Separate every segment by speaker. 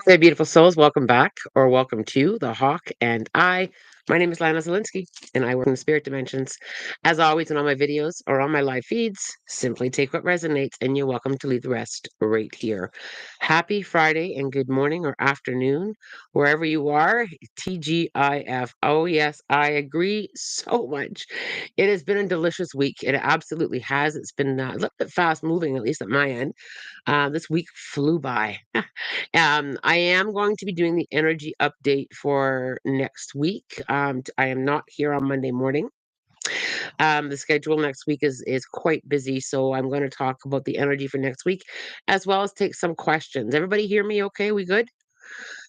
Speaker 1: Hey, beautiful souls, welcome back or welcome to The Hawk and I. My name is Lana Zelinsky, and I work in the spirit dimensions. As always, in all my videos or on my live feeds, simply take what resonates, and you're welcome to leave the rest right here. Happy Friday and good morning or afternoon, wherever you are. TGIF. Oh, yes, I agree so much. It has been a delicious week. It absolutely has. It's been a little bit fast moving, at least at my end. This week flew by. I am going to be doing the energy update for next week. I am not here on Monday morning. The schedule next week is quite busy, so I'm going to talk about the energy for next week, as well as take some questions. Everybody hear me? Okay, we good?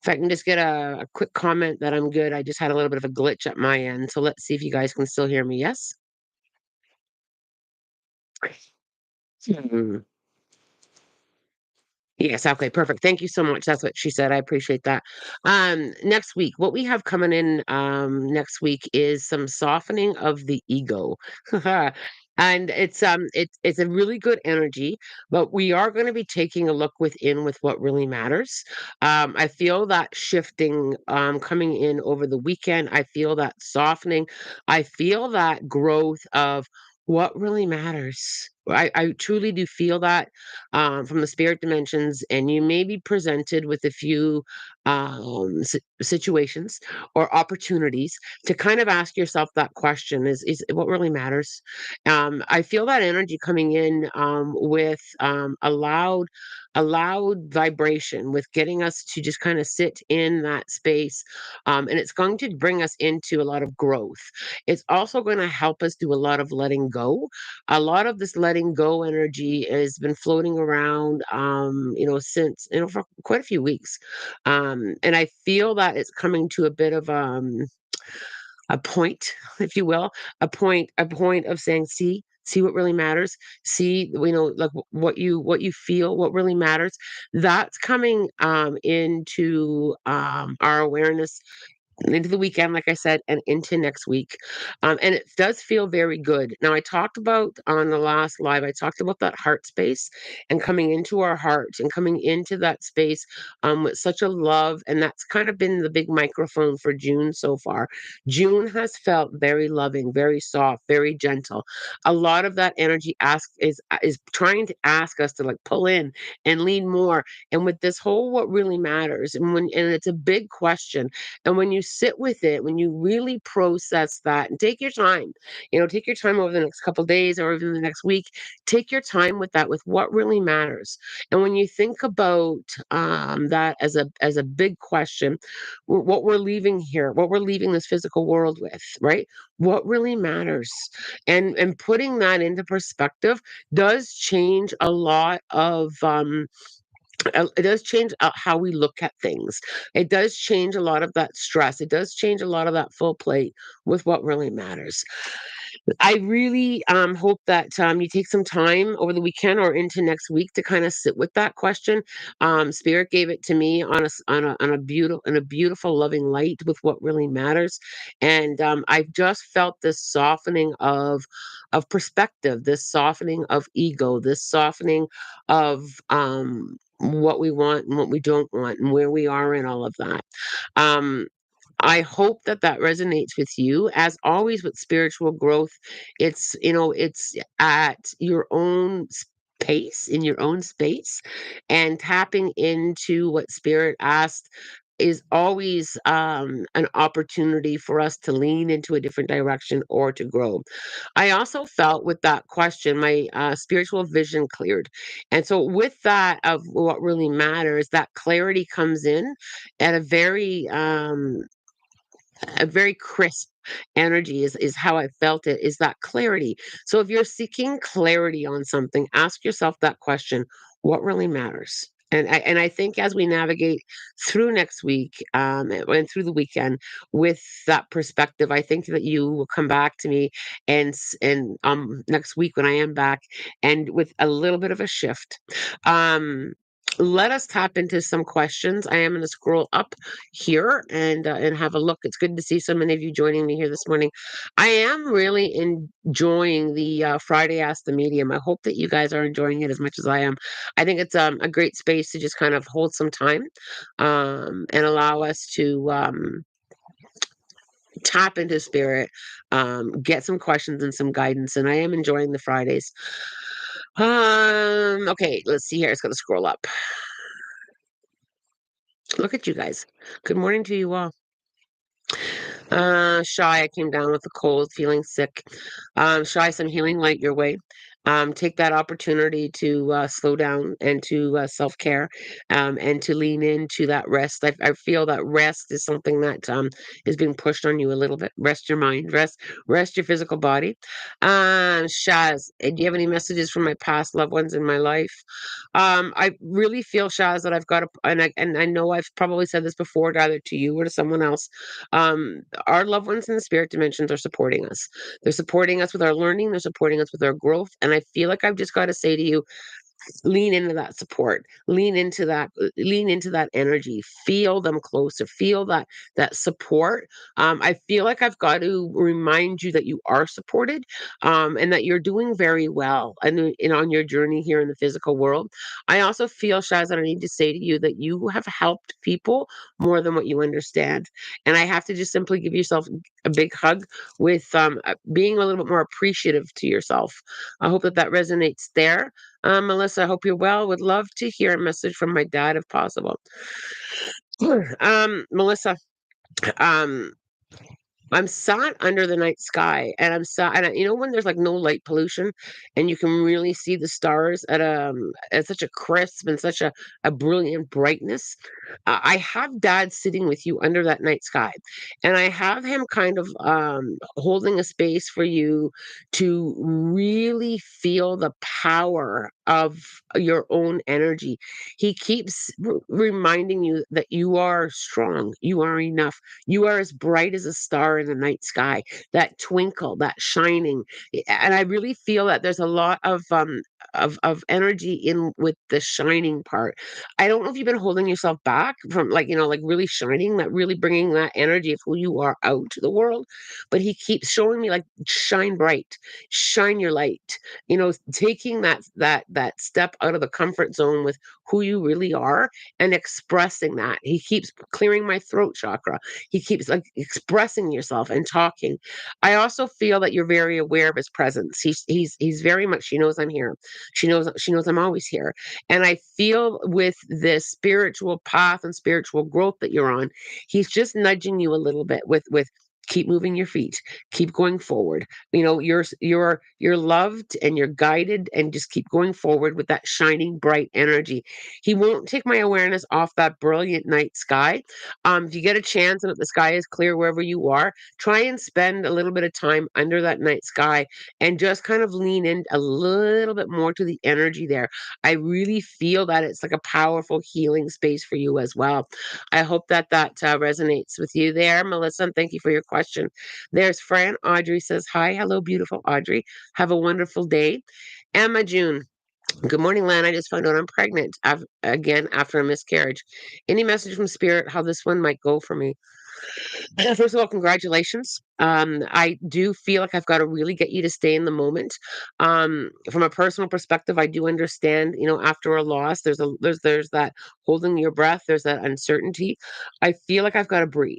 Speaker 1: If I can just get a quick comment that I'm good. I just had a little bit of a glitch at my end, so let's see if you guys can still hear me. Yes. Hmm. Yes, okay, perfect. Thank you so much. That's what she said. I appreciate that. Next week, what we have coming in next week is some softening of the ego. And it's a really good energy, but we are going to be taking a look within with what really matters. I feel that shifting coming in over the weekend. I feel that softening. I feel that growth of what really matters. I truly do feel that from the spirit dimensions, and you may be presented with a few situations or opportunities to kind of ask yourself that question: is what really matters? I feel that energy coming in with a loud vibration, with getting us to just kind of sit in that space, and it's going to bring us into a lot of growth. It's also going to help us do a lot of letting go. A lot of this letting go energy has been floating around, since, for quite a few weeks. And I feel that it's coming to a bit of a point, if you will, a point of saying, see what really matters. See, like what you feel, what really matters. That's coming into our awareness into the weekend, like I said, and into next week. And it does feel very good. Now, I talked about on the last live, I talked about that heart space and coming into our heart and coming into that space with such a love. And that's kind of been the big microphone for June so far. June has felt very loving, very soft, very gentle. A lot of that energy is trying to ask us to like pull in and lean more. And with this whole what really matters, and it's a big question, and when you sit with it, when you really process that and take your time, take your time over the next couple days or even the next week, take your time with that, with what really matters. And when you think about that as a big question, what we're leaving here, what we're leaving this physical world with, right? What really matters, and putting that into perspective does change a lot of it does change how we look at things. It does change a lot of that stress. It does change a lot of that full plate with what really matters. I really hope that you take some time over the weekend or into next week to kind of sit with that question. Spirit gave it to me on a beautiful, loving light with what really matters, and I've just felt this softening of perspective, this softening of ego, this softening of what we want and what we don't want, and where we are in all of that. Um, I hope that that resonates with you. As always with spiritual growth, it's at your own pace, in your own space, and tapping into what spirit asked is always an opportunity for us to lean into a different direction or to grow. I also felt with that question, my spiritual vision cleared. And so, with that, of what really matters, that clarity comes in at a very crisp energy is how I felt it, is that clarity. So if you're seeking clarity on something, ask yourself that question: what really matters? And I think as we navigate through next week, and through the weekend with that perspective, I think that you will come back to me and next week when I am back, and with a little bit of a shift. Um let us tap into some questions. I am going to scroll up here and have a look. It's good to see so many of you joining me here this morning. I am really enjoying the Friday Ask the Medium. I hope that you guys are enjoying it as much as I am. I think it's a great space to just kind of hold some time and allow us to tap into spirit, get some questions and some guidance. And I am enjoying the Fridays. Okay, let's see here. It's going to scroll up. Look at you guys. Good morning to you all. Shy, I came down with a cold, feeling sick. Shy, some healing light your way. Take that opportunity to slow down and to self-care and to lean into that rest. I feel that rest is something that is being pushed on you a little bit. Rest your mind, rest your physical body. Shaz, do you have any messages from my past loved ones in my life? I really feel, Shaz, that I've got and I know I've probably said this before, either to you or to someone else. Our loved ones in the spirit dimensions are supporting us. They're supporting us with our learning, they're supporting us with our growth. And I feel like I've just got to say to you, lean into that support, lean into that energy, feel them closer, feel that support. I feel like I've got to remind you that you are supported, and that you're doing very well and on your journey here in the physical world. I also feel, Shaz, that I need to say to you that you have helped people more than what you understand, and I have to just simply give yourself a big hug with being a little bit more appreciative to yourself. I hope that that resonates there. Melissa, I hope you're well. Would love to hear a message from my dad if possible. Melissa, um, I'm sat under the night sky, and I'm sat, and you know when there's like no light pollution, and you can really see the stars at such a crisp and such a brilliant brightness. I have Dad sitting with you under that night sky, and I have him kind of holding a space for you to really feel the power of your own energy. He keeps reminding you that you are strong, you are enough, you are as bright as a star in the night sky, that twinkle, that shining. And I really feel that there's a lot of energy in with the shining part. I don't know if you've been holding yourself back from like, like really shining, that really bringing that energy of who you are out to the world. But he keeps showing me like shine bright, shine your light, taking that step out of the comfort zone with who you really are and expressing that. He keeps clearing my throat chakra. He keeps like expressing yourself and talking. I also feel that you're very aware of his presence. He's very much, she knows I'm here. She knows I'm always here. And I feel with this spiritual path and spiritual growth that you're on, he's just nudging you a little bit with keep moving your feet, keep going forward. You're loved and you're guided, and just keep going forward with that shining bright energy. He won't take my awareness off that brilliant night sky. If you get a chance and if the sky is clear wherever you are, try and spend a little bit of time under that night sky and just kind of lean in a little bit more to the energy there. I really feel that it's like a powerful healing space for you as well. I hope that that resonates with you there, Melissa. And thank you for your question. There's Fran. Audrey says, hi. Hello, beautiful Audrey. Have a wonderful day. Emma June. Good morning, Lan. I just found out I'm pregnant again after a miscarriage. Any message from spirit how this one might go for me? First of all, congratulations. I do feel like I've got to really get you to stay in the moment. From a personal perspective, I do understand, after a loss, there's that holding your breath, there's that uncertainty. I feel like I've got to breathe.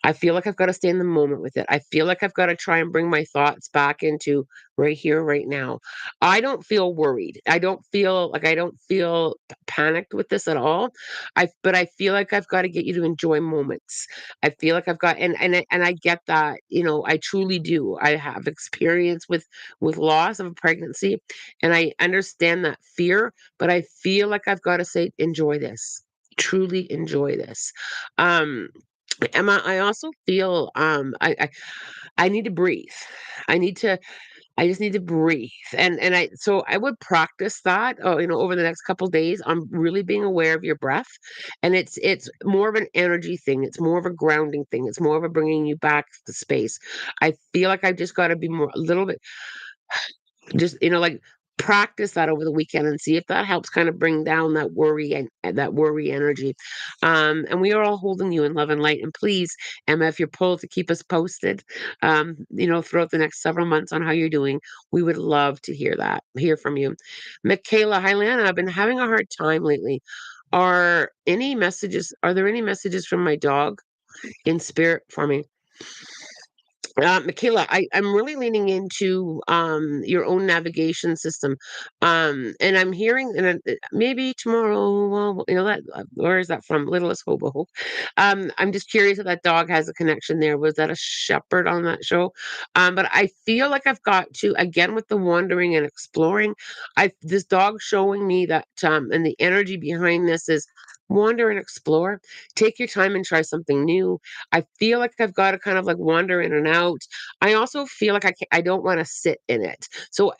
Speaker 1: I feel like I've got to stay in the moment with it. I feel like I've got to try and bring my thoughts back into right here, right now. I don't feel worried. I don't feel panicked with this at all. But I feel like I've got to get you to enjoy moments. I feel like I've got and I get that, I truly do. I have experience with loss of a pregnancy, and I understand that fear, but I feel like I've got to say enjoy this. Truly enjoy this. Um Emma, I also feel I need to breathe. I need to I just need to breathe. And I would practice that over the next couple days. I'm really being aware of your breath. And it's more of an energy thing. It's more of a grounding thing. It's more of a bringing you back to space. I feel like I've just got to be more a little bit just like practice that over the weekend and see if that helps kind of bring down that worry and that worry energy. And we are all holding you in love and light. And please, Emma, if you're pulled to keep us posted, throughout the next several months on how you're doing, we would love to hear from you. Michaela, hi, Lana. I've been having a hard time lately. Are there any messages from my dog in spirit for me? Michaela, I'm really leaning into your own navigation system. And I'm hearing, and maybe tomorrow, well, where is that from? Littlest Hobo. I'm just curious if that dog has a connection there. Was that a shepherd on that show? But I feel like I've got to, again, with the wandering and exploring, this dog showing me that, and the energy behind this is wander and explore. Take your time and try something new. I feel like I've got to kind of like wander in and out. I also feel like I don't want to sit in it. So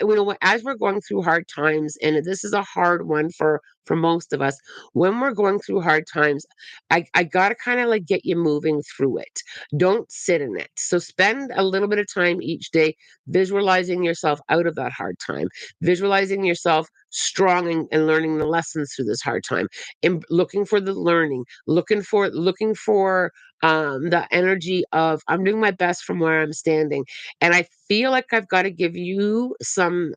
Speaker 1: as we're going through hard times, and this is a hard one for most of us, when we're going through hard times, I got to kind of like get you moving through it. Don't sit in it. So spend a little bit of time each day visualizing yourself out of that hard time, visualizing yourself strong and learning the lessons through this hard time, and looking for the learning, looking for the energy of I'm doing my best from where I'm standing. And I feel like I've got to give you some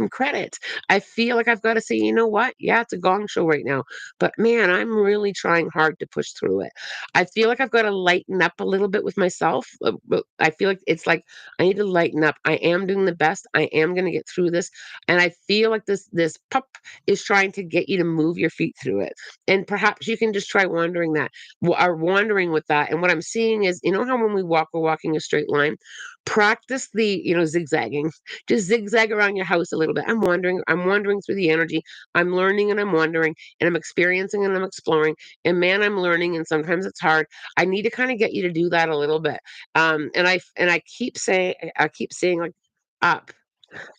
Speaker 1: credit. I feel like I've got to say, you know what? Yeah, it's a gong show right now, but man, I'm really trying hard to push through it. I feel like I've got to lighten up a little bit with myself. But I feel like it's like I need to lighten up. I am doing the best. I am going to get through this, and I feel like this pup is trying to get you to move your feet through it. And perhaps you can just try wandering that are wandering with that. And what I'm seeing is, how when we walk, we're walking a straight line. Practice the, zigzagging. Just zigzag around your house a little bit. I'm wandering through the energy. I'm learning and I'm wandering and I'm experiencing and I'm exploring. And man, I'm learning. And sometimes it's hard. I need to kind of get you to do that a little bit. And I keep saying like up.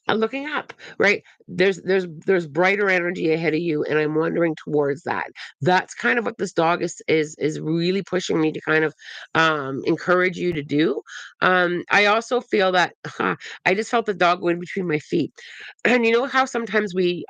Speaker 1: I'm looking up, right? There's brighter energy ahead of you, and I'm wandering towards that. That's kind of what this dog is really pushing me to kind of encourage you to do. I also feel that I just felt the dog go in between my feet, and you know how sometimes we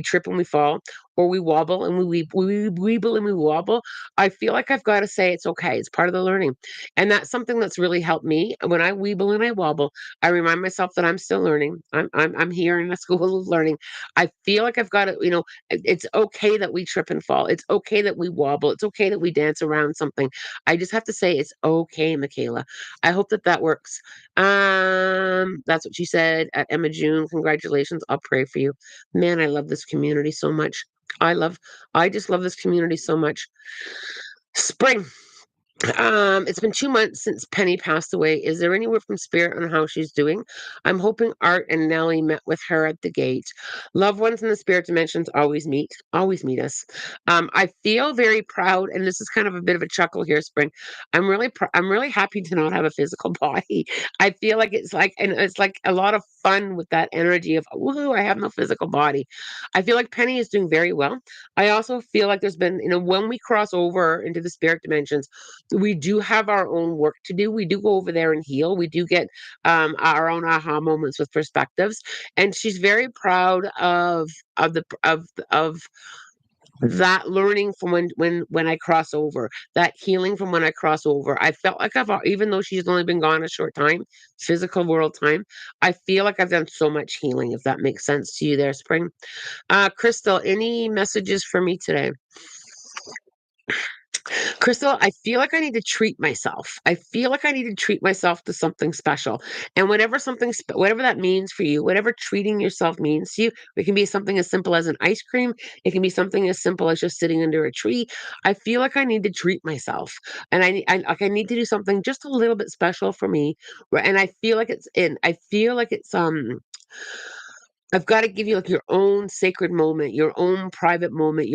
Speaker 1: trip and we fall, or we wobble and we weeble and we wobble. I feel like I've got to say it's okay. It's part of the learning, and that's something that's really helped me when I weeble and I wobble. I remind myself that I'm still learning. I'm here in the school of learning. I feel like I've got to, it's okay that we trip and fall. It's okay that we wobble. It's okay that we dance around something. I just have to say it's okay, Michaela. I hope that that works. That's what she said at Emma June. Congratulations. I'll pray for you. Man, I love this community so much. I love I just love this community so much. Spring. It's been 2 months since Penny passed away. Is there any word from Spirit on how she's doing? I'm hoping Art and Nellie met with her at the gate. Loved ones in the spirit dimensions always meet us. I feel very proud, and this is kind of a bit of a chuckle here, Spring. I'm really happy to not have a physical body. I feel like it's like a lot of fun with that energy of woohoo, I have no physical body. I feel like Penny is doing very well. I also feel like there's been, when we cross over into the spirit dimensions, we do have our own work to do. We do go over there and heal. We do get our own aha moments with perspectives, and she's very proud of that learning from when I cross over, that healing from when I cross over. I felt like even though she's only been gone a short time, physical world time, I feel like I've done so much healing. If that makes sense to you, there, Spring. Crystal, any messages for me today? Crystal, I feel like I need to treat myself. I feel like I need to treat myself to something special. And whatever that means for you, whatever treating yourself means to you, it can be something as simple as an ice cream. It can be something as simple as just sitting under a tree. I feel like I need to treat myself. And I need to do something just a little bit special for me. And I feel like it's I've got to give you like your own sacred moment, your own private moment,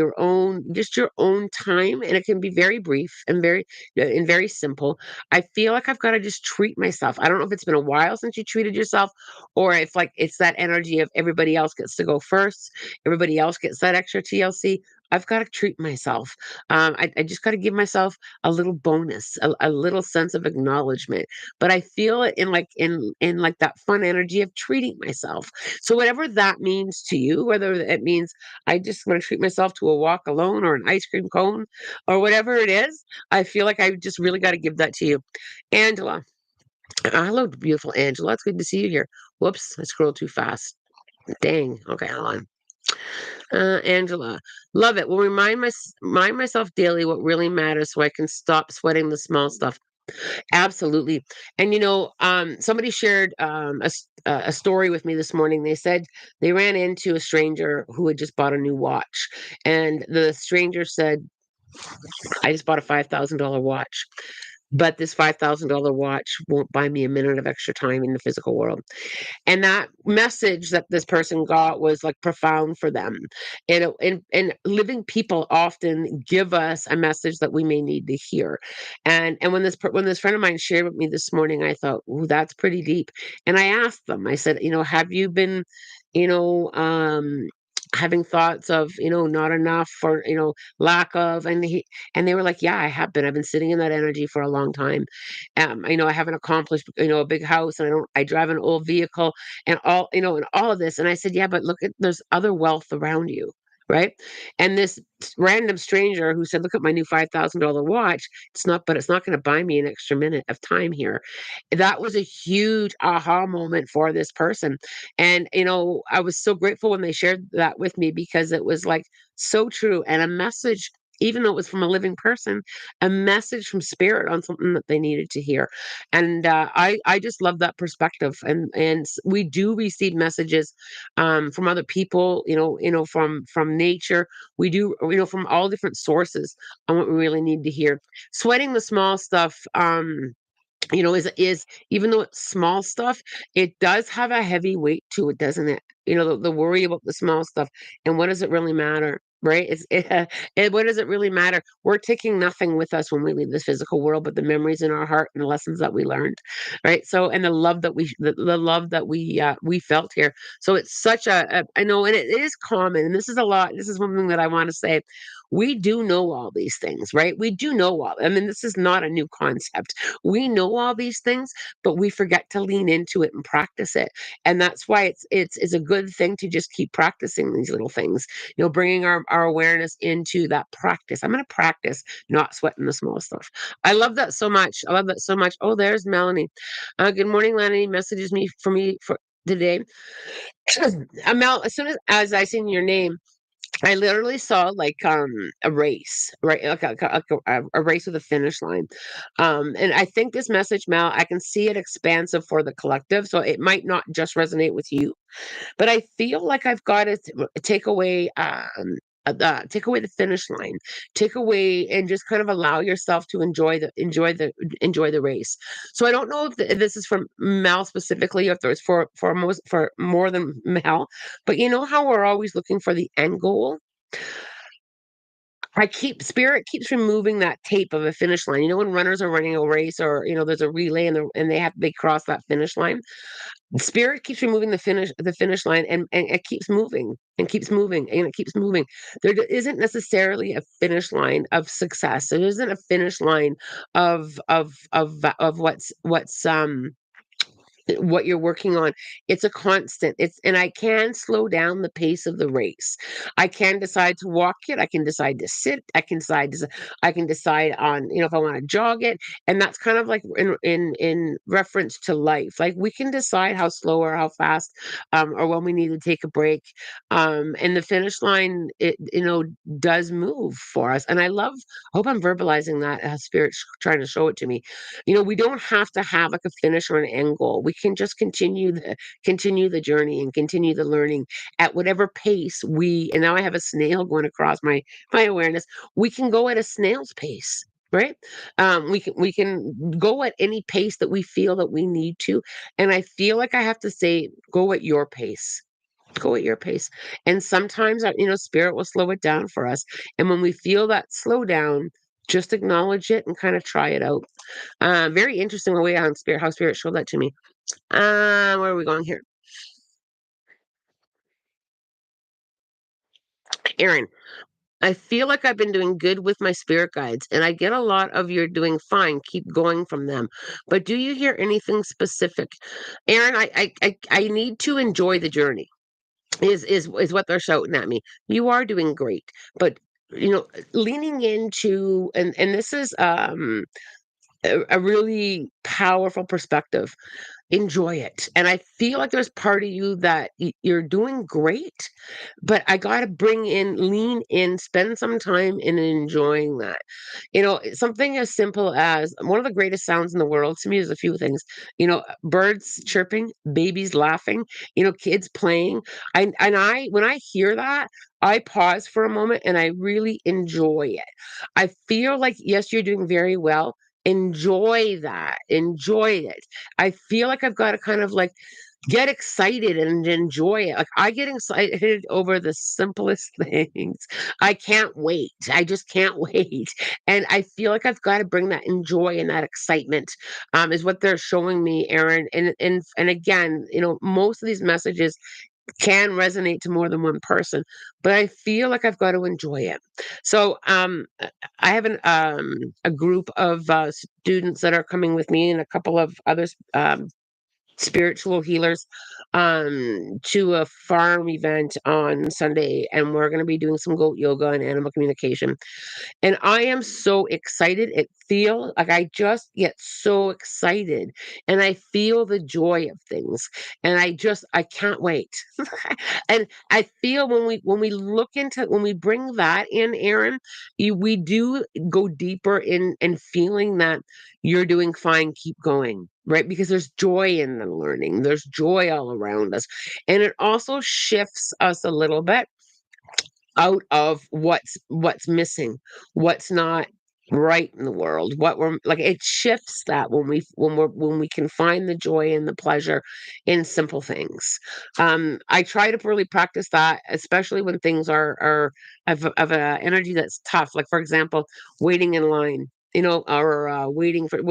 Speaker 1: just your own time, and it can be very brief and very simple. I feel like I've got to just treat myself. I don't know if it's been a while since you treated yourself, or if like it's that energy of everybody else gets to go first, everybody else gets that extra TLC. I've got to treat myself. I just got to give myself a little bonus, a little sense of acknowledgement. But I feel it in like that fun energy of treating myself. So whatever that means to you, whether it means I just want to treat myself to a walk alone or an ice cream cone or whatever it is, I feel like I just really got to give that to you. Angela. Hello, beautiful Angela. It's good to see you here. Whoops, I scrolled too fast. Dang. Okay, hold on. Angela, love it. Will remind myself daily what really matters so I can stop sweating the small stuff. Absolutely. And somebody shared a story with me this morning. They said they ran into a stranger who had just bought a new watch, and the stranger said, "I just bought a $5,000 watch." But this $5,000 watch won't buy me a minute of extra time in the physical world. And that message that this person got was like profound for them. And living people often give us a message that we may need to hear. And when this friend of mine shared with me this morning, I thought, "Ooh, that's pretty deep." And I asked them, I said, have you been, you know, having thoughts of, not enough or, lack of, and they were like, "Yeah, I have been. I've been sitting in that energy for a long time. I haven't accomplished, a big house, and I drive an old vehicle and all of this." And I said, "Yeah, but look at there's other wealth around you." Right. And this random stranger who said, "Look at my new $5,000 watch. It's not going to buy me an extra minute of time here." That was a huge aha moment for this person. And, I was so grateful when they shared that with me because it was like so true and a message, even though it was from a living person, a message from spirit on something that they needed to hear. And I just love that perspective. And we do receive messages from other people, from nature. We do, from all different sources on what we really need to hear. Sweating the small stuff. Is even though it's small stuff, it does have a heavy weight to it, doesn't it? The worry about the small stuff, and what does it really matter, right? What does it really matter? We're taking nothing with us when we leave this physical world, but the memories in our heart and the lessons that we learned, right? So, and the love that we felt here. So it's such I know, and it is common, and this is a lot. This is one thing that I want to say. We do know all these things, right? We do know all. I mean, this is not a new concept. We know all these things, but we forget to lean into it and practice it. And that's why it's a good thing to just keep practicing these little things, bringing our awareness into that practice. I'm going to practice not sweating the small stuff. I love that so much. I love that so much. Oh, there's Melanie. Good morning, Lenny. Messages me for today. Mel, as soon as I seen your name, I literally saw like a race, right? Like a race with a finish line. And I think this message, Mel, I can see it expansive for the collective. So it might not just resonate with you, but I feel like I've got to take away the finish line, take away and just kind of allow yourself to enjoy the race. So I don't know if this is for Mel specifically, or if there's for more than Mel, but you know how we're always looking for the end goal. Spirit keeps removing that tape of a finish line. When runners are running a race, or there's a relay and they cross that finish line. Spirit keeps removing the finish line, and it keeps moving and keeps moving and it keeps moving. Isn't necessarily a finish line of success. There isn't a finish line of what you're working on. It's a constant. And I can slow down the pace of the race. I can decide to walk it. I can decide to sit. I can decide on, if I want to jog it. And that's kind of like in reference to life. Like we can decide how slow or how fast, or when we need to take a break. And the finish line, it does move for us. And hope I'm verbalizing that, spirit's trying to show it to me. We don't have to have like a finish or an end goal. We can just continue the journey and continue the learning at whatever pace and now I have a snail going across my awareness. We can go at a snail's pace. Right. We can go at any pace that we feel that we need to. And I feel like I have to say, go at your pace. Go at your pace. And sometimes spirit will slow it down for us. And when we feel that slow down, just acknowledge it and kind of try it out. Very interesting way on how spirit showed that to me. Where are we going here? Aaron. I feel like I've been doing good with my spirit guides, and I get a lot of "you're doing fine, keep going" from them. But do you hear anything specific? Aaron, I need to enjoy the journey. Is what they're shouting at me. You are doing great, but leaning into, and this is a really powerful perspective. Enjoy it. And I feel like there's part of you that you're doing great, but I got to lean in, spend some time in enjoying that. Something as simple as one of the greatest sounds in the world to me is a few things. Birds chirping, babies laughing, kids playing. When I hear that, I pause for a moment and I really enjoy it. I feel like, yes, you're doing very well. Enjoy that. Enjoy it. I feel like I've got to kind of like get excited and enjoy it. Like I get excited over the simplest things. I can't wait. I just can't wait. And I feel like I've got to bring that joy and that excitement, is what they're showing me, Aaron. And again, most of these messages can resonate to more than one person, but I feel like I've got to enjoy it. So I have a group of students that are coming with me and a couple of others, spiritual healers, to a farm event on Sunday, and we're going to be doing some goat yoga and animal communication. And I am so excited. It feel like I just get so excited and I feel the joy of things. And I can't wait. And I feel when we bring that in, Aaron, we do go deeper in feeling that you're doing fine, keep going. Right? Because there's joy in the learning. There's joy all around us. And it also shifts us a little bit out of what's missing, what's not right in the world, what we're like. It shifts that when we can find the joy and the pleasure in simple things. I try to really practice that, especially when things are of a energy that's tough, like for example, waiting in line, or waiting for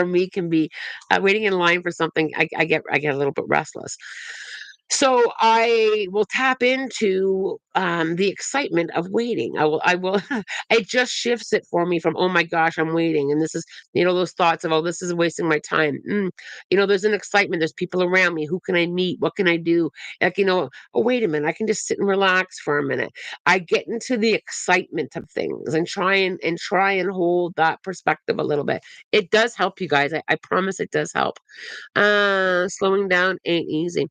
Speaker 1: me can be, waiting in line for something. I get a little bit restless, so I will tap into the excitement of waiting. I will. It just shifts it for me from, oh my gosh, I'm waiting, and this is, those thoughts of, oh, this is wasting my time. There's an excitement. There's people around me. Who can I meet? What can I do? Like, oh, wait a minute, I can just sit and relax for a minute. I get into the excitement of things and try and hold that perspective a little bit. It does help, you guys. I promise it does help. Slowing down ain't easy.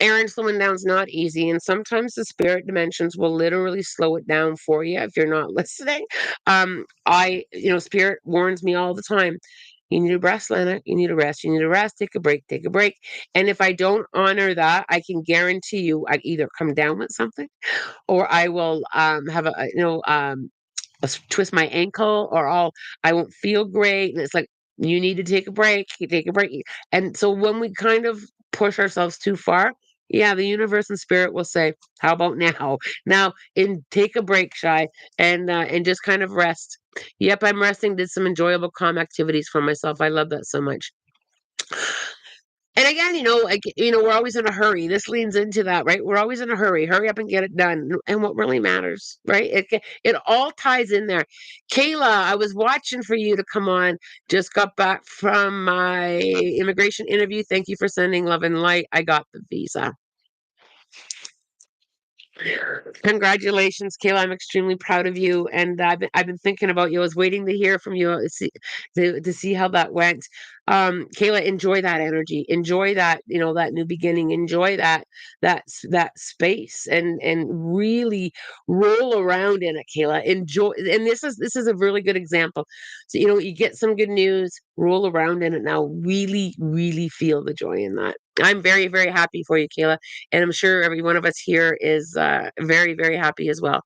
Speaker 1: Aaron, slowing down's not easy. And sometimes the spirit dimensions will literally slow it down for you if you're not listening. Spirit warns me all the time. You need a rest, Lana. You need a rest. You need a rest. Take a break. Take a break. And if I don't honor that, I can guarantee you I either come down with something, or I will have twist my ankle, or I won't feel great. And it's like, you need to take a break, you take a break. And so when we kind of push ourselves too far, yeah, the universe and spirit will say, how about now? Now, and take a break, Shy, and just kind of rest. Yep, I'm resting, did some enjoyable calm activities for myself. I love that so much. And again, we're always in a hurry. This leans into that, right? We're always in a hurry. Hurry up and get it done. And what really matters, right? It all ties in there. Kayla, I was watching for you to come on. Just got back from my immigration interview. Thank you for sending love and light. I got the visa. Congratulations, Kayla. I'm extremely proud of you. And I've been thinking about you. I was waiting to hear from you, to see how that went. Kayla, enjoy that energy. Enjoy that, that new beginning. Enjoy that space, and really roll around in it, Kayla. Enjoy, and this is a really good example. So, you get some good news, roll around in it now. Really, really feel the joy in that. I'm very, very happy for you, Kayla. And I'm sure every one of us here is very, very happy as well.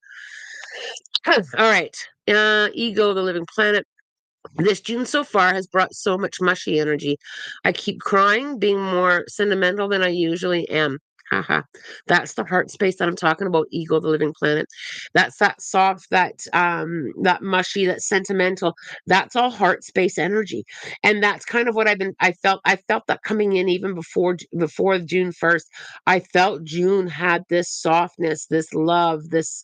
Speaker 1: All right. Ego, the living planet. This June so far has brought so much mushy energy. I keep crying, being more sentimental than I usually am. Haha. That's the heart space that I'm talking about, ego, the living planet. That's that soft, that mushy, that sentimental. That's all heart space energy. And that's kind of what I felt that coming in even before June 1st. I felt June had this softness, this love, this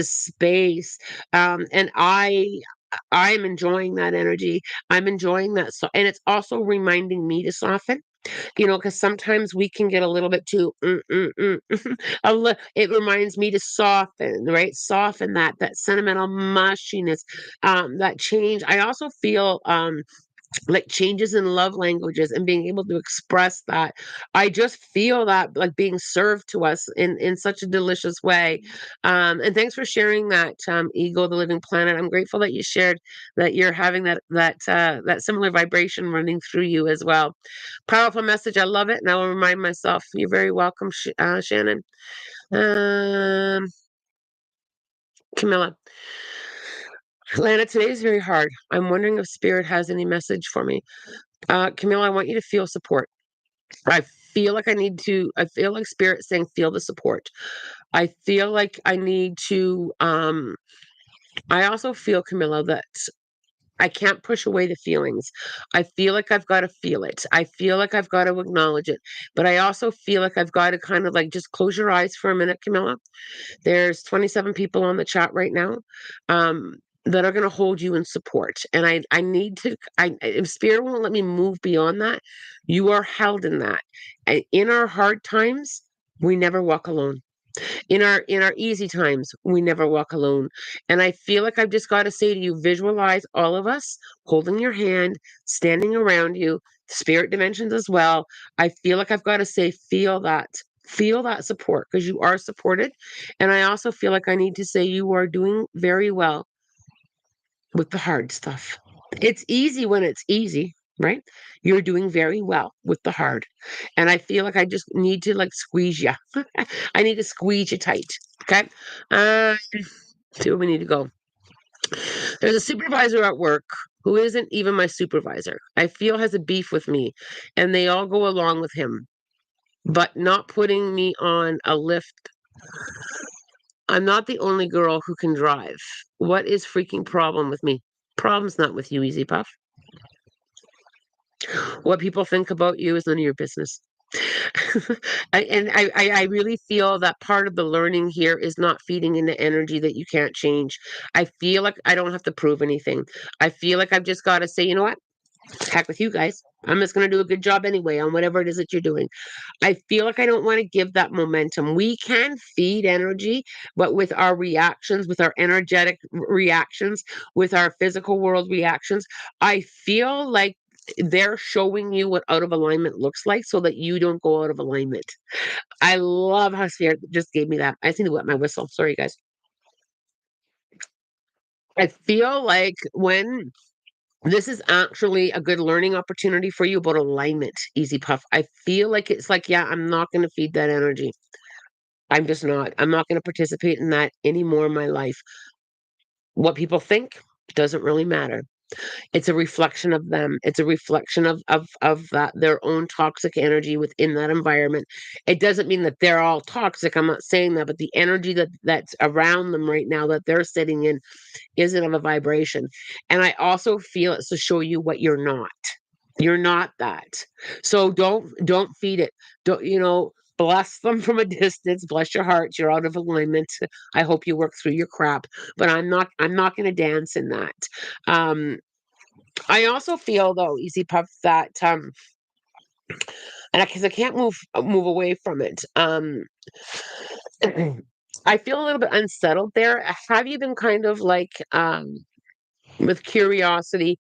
Speaker 1: space. And I'm enjoying that energy. I'm enjoying that. So, and it's also reminding me to soften, because sometimes we can get a little bit too, it reminds me to soften, right? Soften that sentimental mushiness, that change. I also feel like changes in love languages and being able to express that. I just feel that like being served to us in such a delicious way. And thanks for sharing that, ego, the living planet. I'm grateful that you shared that you're having that similar vibration running through you as well. Powerful message. I love it, and I will remind myself. You're very welcome, Shannon. Um, Camilla. Lana, today is very hard. I'm wondering if Spirit has any message for me. Camille, I want you to feel support. I I feel like Spirit saying, feel the support. I feel like I need to, I also feel, Camilla, that I can't push away the feelings. I feel like I've got to feel it. I feel like I've got to acknowledge it. But I also feel like I've got to kind of like just close your eyes for a minute, Camilla. There's 27 people on the chat right now, that are going to hold you in support. And I need to, if Spirit won't let me move beyond that, you are held in that. And in our hard times, we never walk alone. In our easy times, we never walk alone. And I feel like I've just got to say to you, visualize all of us holding your hand, standing around you, spirit dimensions as well. I feel like I've got to say, feel that support, because you are supported. And I also feel like I need to say you are doing very well with the hard stuff. It's easy when it's easy, right? You're doing very well with the hard. And I feel like I just need to like squeeze you. I need to squeeze you tight. Okay. See where we need to go. There's a supervisor at work who isn't even my supervisor. I feel has a beef with me, and they all go along with him, but not putting me on a lift. I'm not the only girl who can drive. What is freaking problem with me? Problem's not with you, Easy Puff. What people think about you is none of your business. I really feel that part of the learning here is not feeding into energy that you can't change. I feel like I don't have to prove anything. I feel like I've just got to say, you know what? Heck with you guys. I'm just going to do a good job anyway on whatever it is that you're doing. I feel like I don't want to give that momentum. We can feed energy, but with our reactions, with our energetic reactions, with our physical world reactions, I feel like they're showing you what out of alignment looks like so that you don't go out of alignment. I love how Spirit just gave me that. I just need to wet my whistle. Sorry, guys. I feel like when this is actually a good learning opportunity for you about alignment, Easy Puff. I feel like it's like, yeah, I'm not going to feed that energy. I'm just not. I'm not going to participate in that anymore in my life. What people think doesn't really matter. It's a reflection of them. It's a reflection of that their own toxic energy within that environment. It doesn't mean that they're all toxic. I'm not saying that, but the energy that's around them right now that they're sitting in isn't of a vibration. And I also feel it's to show you what you're not. You're not that. So don't feed it. Don't, bless them from a distance. Bless your hearts. You're out of alignment. I hope you work through your crap. But I'm not gonna dance in that. Um I also feel though, Easy Puff, that and because I can't move away from it. I feel a little bit unsettled there. Have you been kind of like with curiosity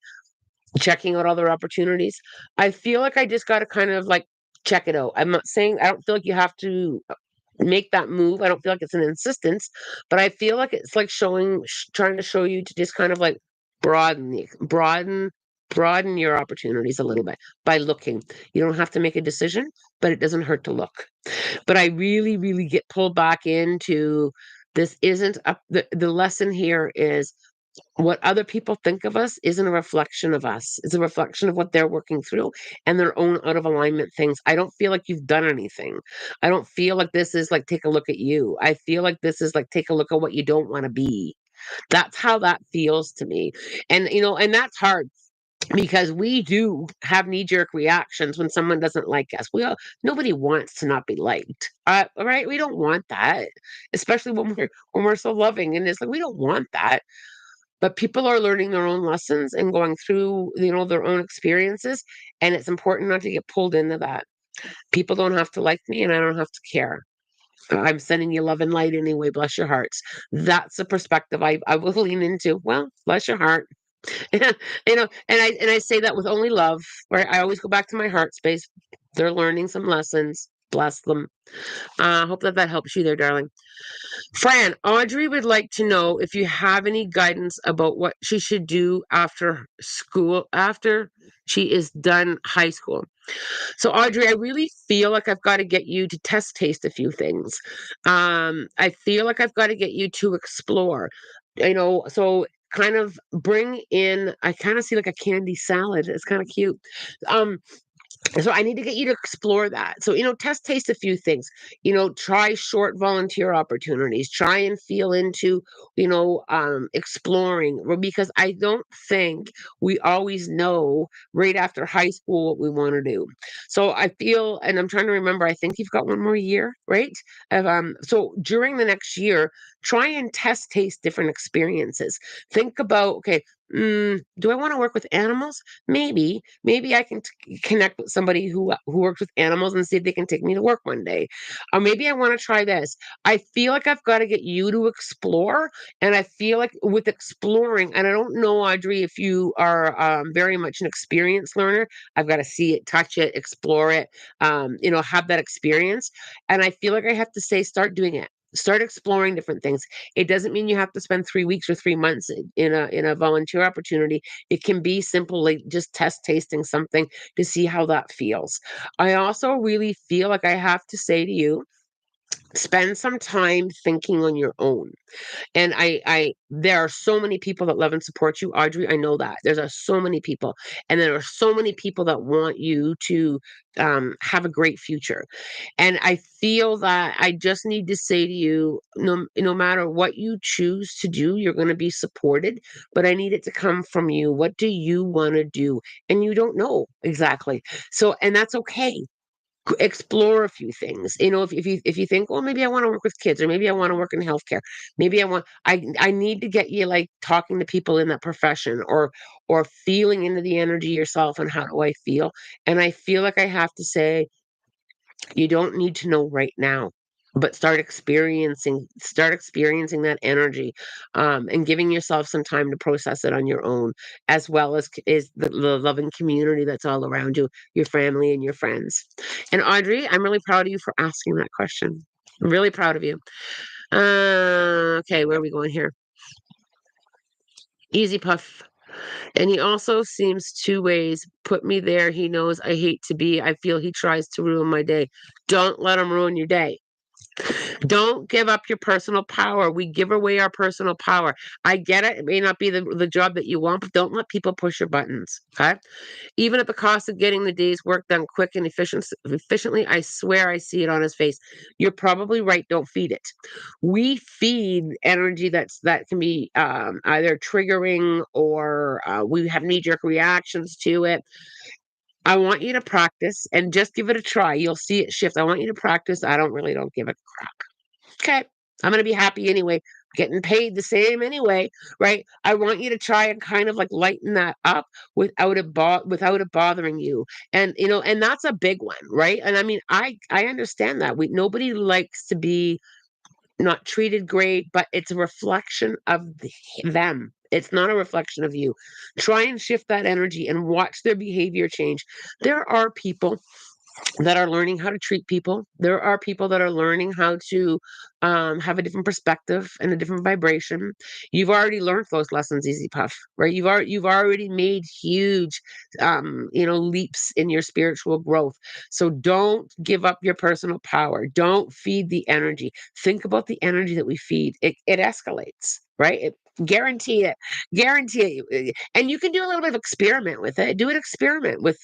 Speaker 1: checking out other opportunities? I feel like I just got to kind of like check it out. I'm not saying I don't feel like you have to make that move. I don't feel like it's an insistence, but I feel like it's like trying to show you to just kind of like broaden your opportunities a little bit by looking. You don't have to make a decision, but it doesn't hurt to look. But I really, really get pulled back into this isn't the lesson here is What other people think of us isn't a reflection of us. It's a reflection of what they're working through and their own out of alignment things. I don't feel like you've done anything. I don't feel like this is like, take a look at you. I feel like this is like, take a look at what you don't want to be. That's how that feels to me. And that's hard because we do have knee-jerk reactions when someone doesn't like us. Nobody wants to not be liked. Right? We don't want that, especially when we're so loving. And it's like we don't want that. But people are learning their own lessons and going through, their own experiences, and it's important not to get pulled into that. People don't have to like me, and I don't have to care. I'm sending you love and light anyway, bless your hearts. That's the perspective I will lean into. Well, bless your heart. And I say that with only love, right? I always go back to my heart space. They're learning some lessons. Bless them. Hope that helps you there, darling. Fran, Audrey would like to know if you have any guidance about what she should do after school, after she is done high school. So, Audrey, I really feel like I've got to get you to test taste a few things. I feel like I've got to get you to explore, so kind of bring in, I kind of see like a candy salad. It's kind of cute. Um, so I need to get you to explore that. So, test taste a few things. Try short volunteer opportunities. Try and feel into, exploring. Because I don't think we always know right after high school what we want to do. So I feel, and I'm trying to remember, I think you've got one more year, right? So during the next year, try and test taste different experiences. Think about, okay, do I want to work with animals? Maybe I can connect with somebody who works with animals and see if they can take me to work one day. Or maybe I want to try this. I feel like I've got to get you to explore, and I feel like with exploring, and I don't know, Audrey, if you are very much an experienced learner. I've got to see it, touch it, explore it, have that experience. And I feel like I have to say, start doing it. Start exploring different things. It doesn't mean you have to spend 3 weeks or 3 months in a volunteer opportunity. It can be simple, like just test tasting something to see how that feels. I also really feel like I have to say to you, spend some time thinking on your own. And there are so many people that love and support you, Audrey. I know that so many people, and there are so many people that want you to have a great future. And I feel that I just need to say to you, no matter what you choose to do, you're going to be supported. But I need it to come from you. What do you want to do? And you don't know exactly. So, and that's okay. Explore a few things. If you think, well, maybe I want to work with kids, or maybe I want to work in healthcare. Maybe I need to get you like talking to people in that profession, or feeling into the energy yourself, and how do I feel? And I feel like I have to say, you don't need to know right now, but start experiencing that energy, and giving yourself some time to process it on your own, as well as is the loving community that's all around you, your family and your friends. And Audrey, I'm really proud of you for asking that question. I'm really proud of you. Okay, where are we going here? Easy Puff. And he also seems two ways. Put me there. He knows I hate to be. I feel he tries to ruin my day. Don't let him ruin your day. Don't give up your personal power. We give away our personal power. I get it. It may not be the job that you want, but don't let people push your buttons. Okay. Even at the cost of getting the day's work done quick and efficiently, I swear I see it on his face. You're probably right. Don't feed it. We feed energy that can be either triggering, or we have knee jerk reactions to it. I want you to practice and just give it a try. You'll see it shift. I want you to practice. Don't give a crap. Okay. I'm going to be happy anyway. Getting paid the same anyway, right? I want you to try and kind of like lighten that up without it bothering you. And that's a big one, right? And I mean, I understand that. Nobody likes to be not treated great, but it's a reflection of them. It's not a reflection of you. Try and shift that energy and watch their behavior change. There are people that are learning how to treat people. There are people that are learning how to have a different perspective and a different vibration. You've already learned those lessons, Easy Puff, right? You've already made huge, leaps in your spiritual growth. So don't give up your personal power. Don't feed the energy. Think about the energy that we feed. It escalates, right? Guarantee it. Guarantee it. And you can do a little bit of experiment with it. Do an experiment with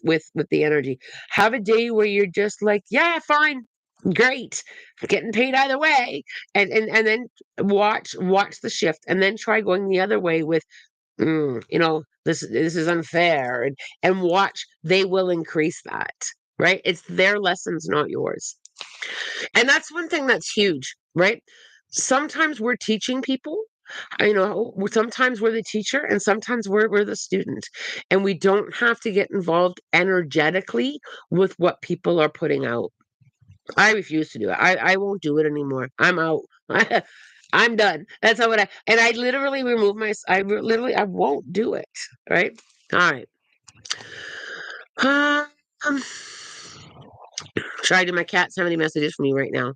Speaker 1: the energy. Have a day where you're just like, yeah, fine, great, getting paid either way, and then watch the shift, and then try going the other way with, this is unfair, and watch. They will increase that. Right? It's their lessons, not yours. And that's one thing that's huge, right? Sometimes we're teaching people, sometimes we're the teacher and sometimes we're the student. And we don't have to get involved energetically with what people are putting out. I refuse to do it. I won't do it anymore. I'm out. I'm done. That's not what and I literally remove I won't do it. Right? All right. Um, Try to. My cat's having any messages for me right now.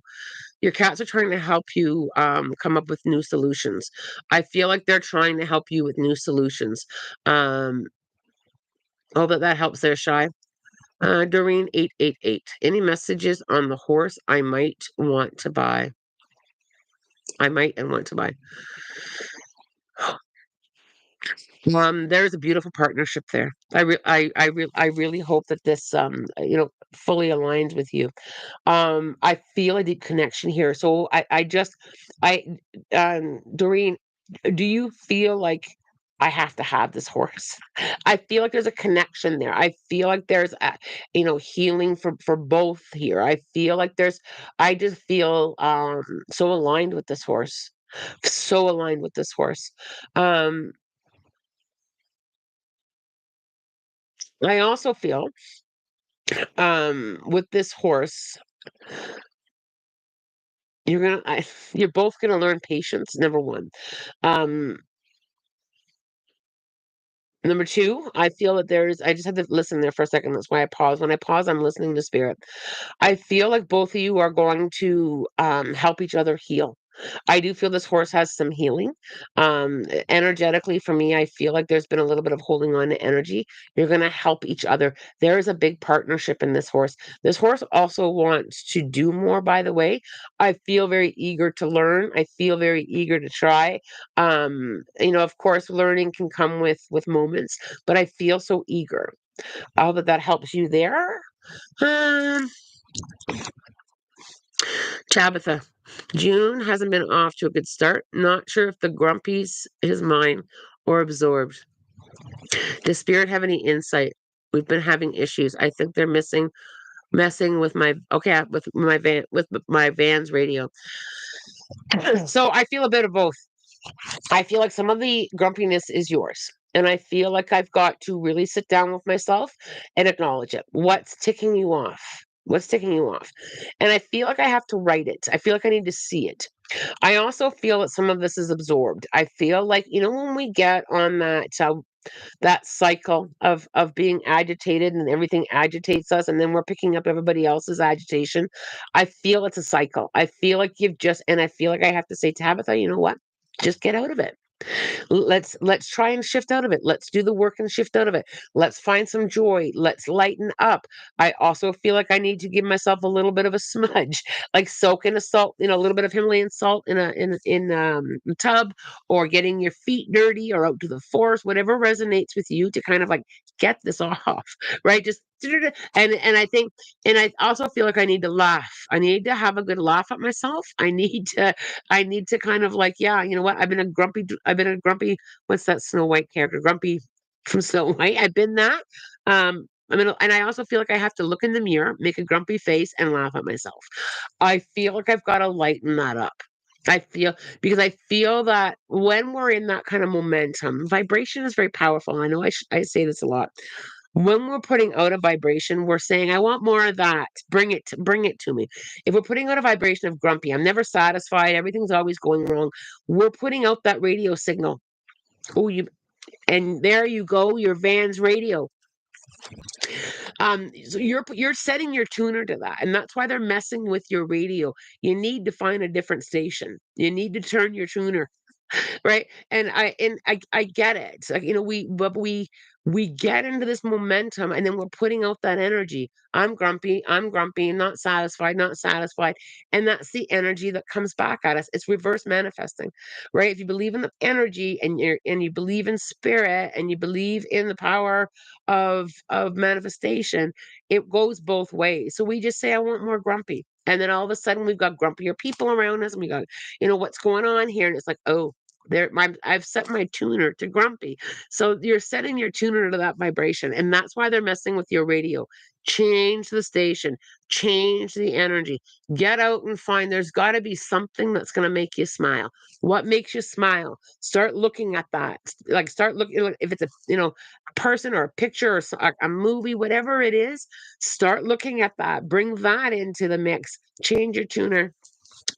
Speaker 1: Your cats are trying to help you come up with new solutions. I feel like they're trying to help you with new solutions. Um, oh, that helps there, Shy. Doreen 888. Any messages on the horse I might want to buy? I might and want to buy. There's a beautiful partnership there. I really hope that this fully aligns with you. I feel a deep connection here. So I Doreen, do you feel like I have to have this horse? I feel like there's a connection there. I feel like there's healing for both here. I just feel so aligned with this horse. So aligned with this horse. Um I also feel with this horse, you're both gonna learn patience, number one. Um Number 2, I feel that I just had to listen there for a second, that's why I paused. When I pause, I'm listening to spirit. I feel like both of you are going to, help each other heal. I do feel this horse has some healing. Energetically, for me, I feel like there's been a little bit of holding on to energy. You're gonna help each other. There is a big partnership in this horse. This horse also wants to do more, by the way. I feel very eager to learn. I feel very eager to try. Of course, learning can come with moments, but I feel so eager. All that helps you there. Um, Tabitha, June hasn't been off to a good start. Not sure if the grumpy's his mine or absorbed. Does Spirit have any insight? We've been having issues. I think they're messing with my van's radio. So I feel a bit of both. I feel like some of the grumpiness is yours. And I feel like I've got to really sit down with myself and acknowledge it. What's ticking you off? What's ticking you off? And I feel like I have to write it. I feel like I need to see it. I also feel that some of this is absorbed. I feel like, when we get on that cycle of being agitated and everything agitates us and then we're picking up everybody else's agitation, I feel it's a cycle. I feel like and I feel like I have to say, Tabitha, you know what? Just get out of it. Let's try and shift out of it. Let's do the work and shift out of it. Let's find some joy. Let's lighten up. I also feel like I need to give myself a little bit of a smudge, like soak in a salt, a little bit of Himalayan salt in a tub, or getting your feet dirty, or out to the forest, whatever resonates with you to kind of like get this off, right? Just and I also feel like I need to laugh. I need to have a good laugh at myself. I need to kind of like, yeah, you know what? I've been a grumpy, what's that Snow White character? Grumpy from Snow White. I've been that. And I also feel like I have to look in the mirror, make a grumpy face, and laugh at myself. I feel like I've got to lighten that up. Because I feel that when we're in that kind of momentum, vibration is very powerful. I know I say this a lot. When we're putting out a vibration, we're saying, I want more of that. Bring it to me. If we're putting out a vibration of grumpy, I'm never satisfied, everything's always going wrong. We're putting out that radio signal. Oh, and there you go, your van's radio. So you're setting your tuner to that, and that's why they're messing with your radio. You need to find a different station. You need to turn your tuner. Right? And I get it. It's like, we get into this momentum and then we're putting out that energy. I'm grumpy, not satisfied, not satisfied. And that's the energy that comes back at us. It's reverse manifesting, right? If you believe in the energy and you believe in spirit and you believe in the power of manifestation, it goes both ways. So we just say, I want more grumpy. And then all of a sudden we've got grumpier people around us and we got, what's going on here? And it's like, oh, I've set my tuner to grumpy. So you're setting your tuner to that vibration, and that's why they're messing with your radio. Change the station, change the energy. Get out and find there's got to be something that's going to make you smile. What makes you smile? Start looking at that. Like start looking if it's a person or a picture or a movie, whatever it is. Start looking at that. Bring that into the mix. Change your tuner.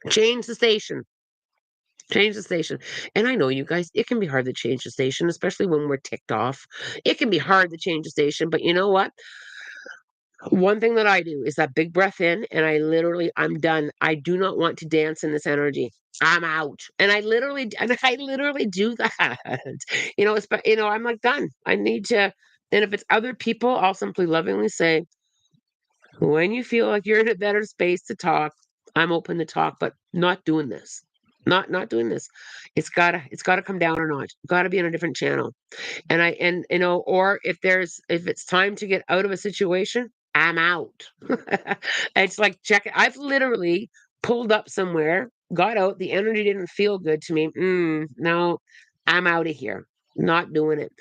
Speaker 1: Change the station. Change the station. And I know you guys, it can be hard to change the station, especially when we're ticked off. It can be hard to change the station, but you know what? One thing that I do is that big breath in, and I'm done. I do not want to dance in this energy. I'm out. And I literally do that. I'm like done. I need to. And if it's other people, I'll simply lovingly say, when you feel like you're in a better space to talk, I'm open to talk, but not doing this. Not doing this. It's gotta come down a notch. Gotta be on a different channel. Or if it's time to get out of a situation, I'm out. It's like check it. I've literally pulled up somewhere, got out, the energy didn't feel good to me. No, I'm out of here. Not doing it.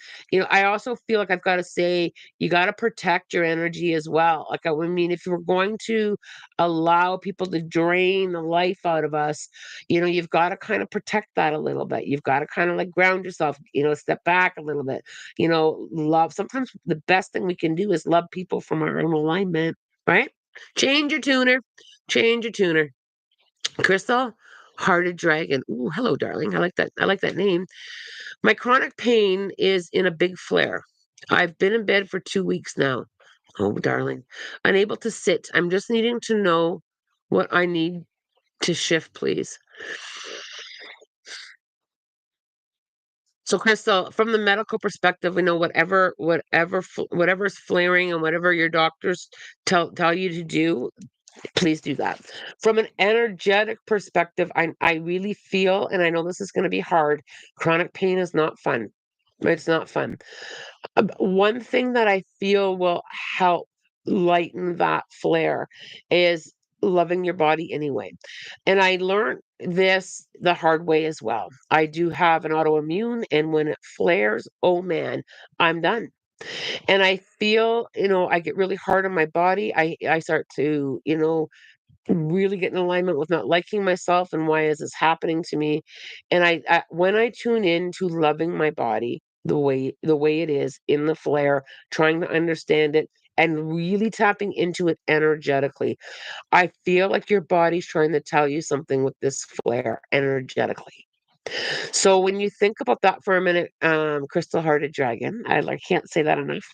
Speaker 1: I also feel like I've got to say you got to protect your energy as well. Like I mean, if you're going to allow people to drain the life out of us, you've got to kind of protect that a little bit. You've got to kind of like ground yourself, step back a little bit, love. Sometimes the best thing we can do is love people from our own alignment, right? Change your tuner, change your tuner. Crystal, hearted dragon. Ooh, hello, darling. I like that. I like that name. My chronic pain is in a big flare. I've been in bed for 2 weeks now. Oh, darling. Unable to sit. I'm just needing to know what I need to shift, please. So, Crystal, from the medical perspective, we know whatever's flaring and whatever your doctors tell you to do, please do that. From an energetic perspective, I really feel, and I know this is going to be hard. Chronic pain is not fun. It's not fun. One thing that I feel will help lighten that flare is loving your body anyway. And I learned this the hard way as well. I do have an autoimmune, and when it flares, oh man, I'm done. And I feel, I get really hard on my body. I start to, really get in alignment with not liking myself and why is this happening to me. And when I tune in to loving my body the way it is in the flare, trying to understand it and really tapping into it energetically, I feel like your body's trying to tell you something with this flare energetically. So when you think about that for a minute, crystal hearted dragon, I can't say that enough.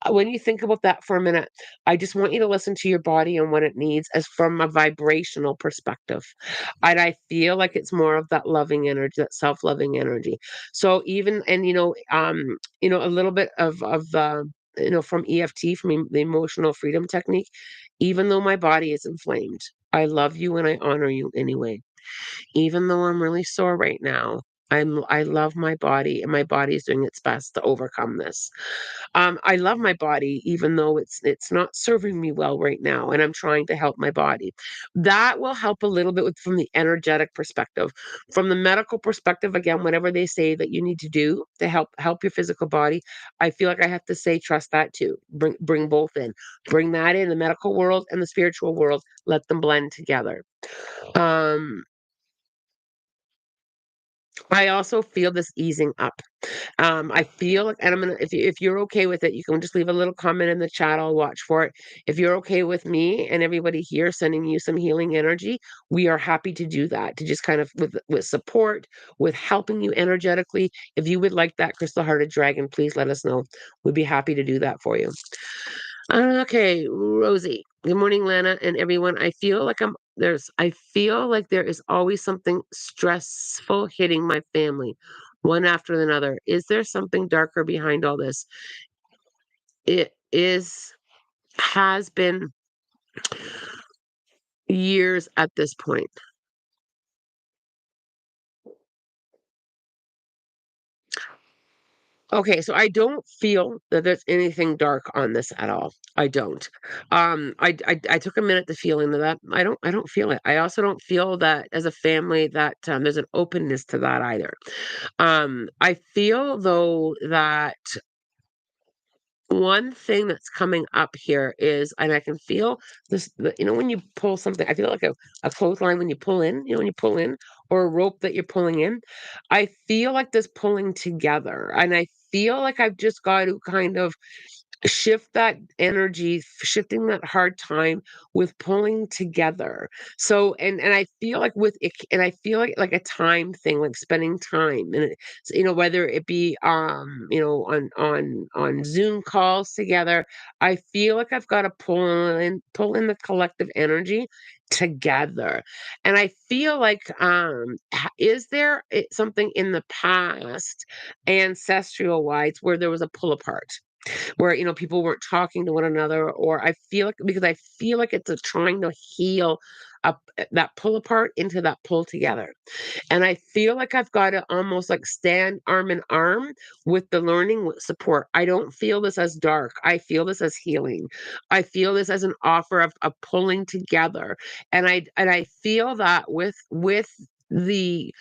Speaker 1: When you think about that for a minute, I just want you to listen to your body and what it needs as from a vibrational perspective. And I feel like it's more of that loving energy, that self-loving energy. So even and a little bit of from EFT, from the emotional freedom technique, even though my body is inflamed, I love you and I honor you anyway. Even though I'm really sore right now, I love my body, and my body is doing its best to overcome this. I love my body even though it's not serving me well right now, and I'm trying to help my body. That will help a little bit from the energetic perspective. From the medical perspective, again, whatever they say that you need to do to help your physical body, I feel like I have to say trust that too. Bring both in. Bring that in the medical world and the spiritual world. Let them blend together. Um, I also feel this easing up. I feel like, and I'm gonna, if you're okay with it, you can just leave a little comment in the chat. I'll watch for it. If you're okay with me and everybody here sending you some healing energy, we are happy to do that. To just kind of with support, with helping you energetically. If you would like that, Crystal Hearted Dragon, please let us know. We'd be happy to do that for you. Okay, Rosie. Good morning, Lana, and everyone. I feel like there is always something stressful hitting my family, one after another. Is there something darker behind all this? It has been years at this point. Okay, so I don't feel that there's anything dark on this at all. I don't. I took a minute to feel into that. I don't feel it. I also don't feel that as a family that there's an openness to that either. I feel though that one thing that's coming up here is, and I can feel this, when you pull something, I feel like a clothesline when you pull in, when you pull in, or a rope that you're pulling in. I feel like this pulling together. And I feel like I've just got to kind of shift that energy, shifting that hard time with pulling together. So, and I feel like with it, and I feel like a time thing, like spending time, and whether it be on Zoom calls together. I feel like I've got to pull in the collective energy together. And I feel like is there something in the past, ancestral wise, where there was a pull apart, where people weren't talking to one another, or I feel like, because I feel like it's a trying to heal up that pull apart into that pull together. And I feel like I've got to almost like stand arm in arm with the learning, with support. I don't feel this as dark. I feel this as healing. I feel this as an offer of pulling together. And I feel that with the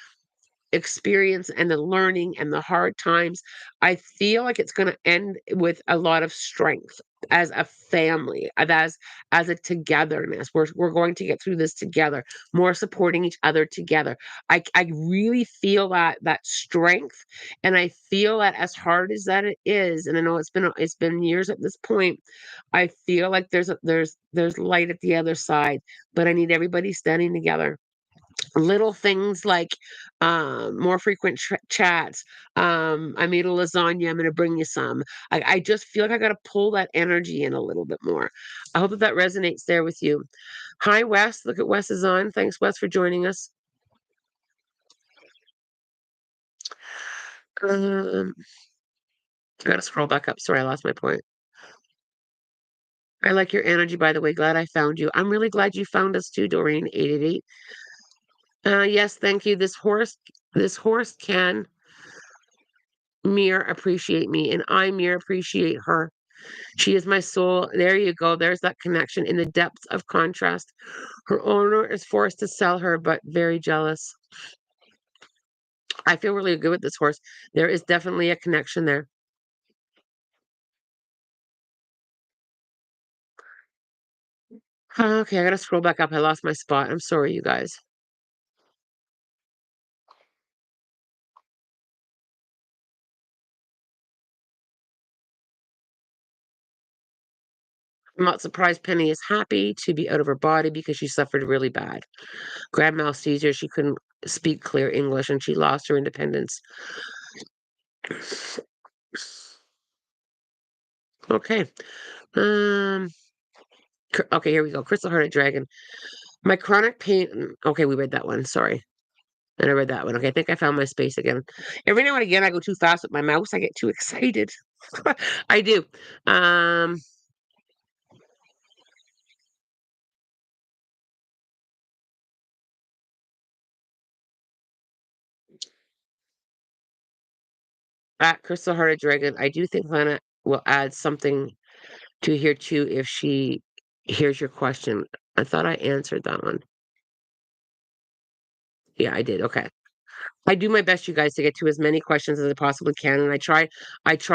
Speaker 1: experience and the learning and the hard times, I feel like it's going to end with a lot of strength as a family, as a togetherness. We're going to get through this together, more supporting each other together. I really feel that strength, and I feel that as hard as that it is, and I know it's been years at this point. I feel like there's light at the other side, but I need everybody standing together. Little things like more frequent chats. I made a lasagna, I'm going to bring you some. I just feel like I got to pull that energy in a little bit more. I hope that resonates there with you. Hi, Wes. Look at Wes is on. Thanks, Wes, for joining us. um, I gotta scroll back up. Sorry, I lost my point. I like your energy, by the way. Glad I found you. I'm really glad you found us too, Doreen 888. Yes, thank you. This horse can mere appreciate me, and I mere appreciate her. She is my soul. There you go. There's that connection in the depths of contrast. Her owner is forced to sell her, but very jealous. I feel really good with this horse. There is definitely a connection there. Okay, I gotta scroll back up. I lost my spot. I'm sorry, you guys. I'm not surprised Penny is happy to be out of her body because she suffered really bad. Grandma sees her. She couldn't speak clear English and she lost her independence. Okay. Um. Okay, here we go. Crystal Hearted Dragon. My chronic pain. Okay, we read that one. Sorry. And I read that one. Okay, I think I found my space again. Every now and again, I go too fast with my mouse. I get too excited. I do. Um, at Crystal Hearted Dragon, I do think Lana will add something to here too if she hears your question. I thought I answered that one. Yeah, I did. Okay. I do my best, you guys, to get to as many questions as I possibly can, and I try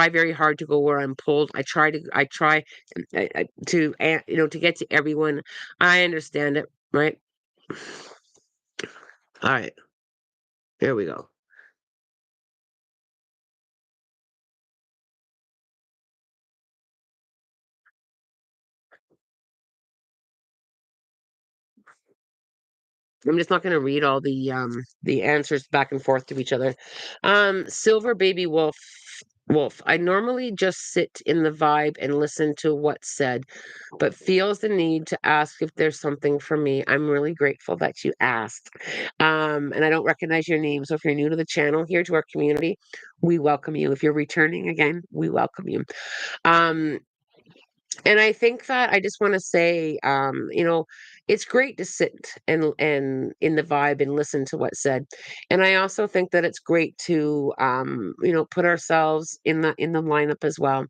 Speaker 1: very hard to go where I'm pulled. I try to get to everyone. I understand it, right? All right, here we go. I'm just not going to read all the answers back and forth to each other. Silver baby wolf. Wolf, I normally just sit in the vibe and listen to what's said, but feels the need to ask if there's something for me. I'm really grateful that you asked. And I don't recognize your name. So if you're new to the channel here to our community, we welcome you. If you're returning again, we welcome you. Um, and I think that I just want to say, it's great to sit and in the vibe and listen to what's said. And I also think that it's great to, put ourselves in the lineup as well.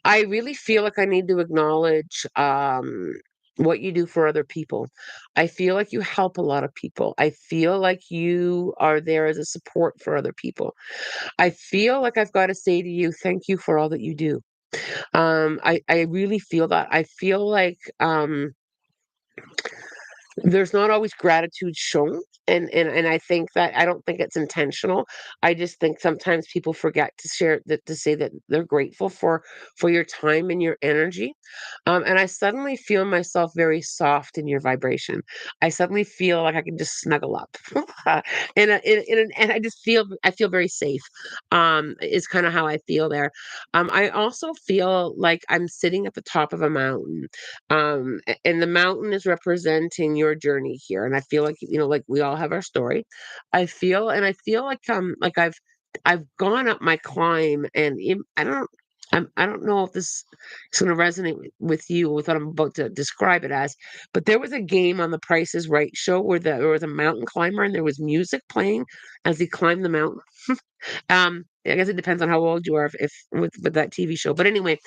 Speaker 1: I really feel like I need to acknowledge what you do for other people. I feel like you help a lot of people. I feel like you are there as a support for other people. I feel like I've got to say to you, thank you for all that you do. I really feel that. I feel like there's not always gratitude shown, and I think that I don't think it's intentional. I just think sometimes people forget to share that, to say that they're grateful for your time and your energy. And I suddenly feel myself very soft in your vibration. I suddenly feel like I can just snuggle up, and I feel very safe. Is kind of how I feel there. I also feel like I'm sitting at the top of a mountain, and the mountain is representing your journey here. And I feel like, like we all have our story. I feel like I've gone up my climb, and I don't know if this is going to resonate with you with what I'm about to describe it as, but there was a game on the Price is Right show where there was a mountain climber and there was music playing as he climbed the mountain. I guess it depends on how old you are if with that TV show. But anyway,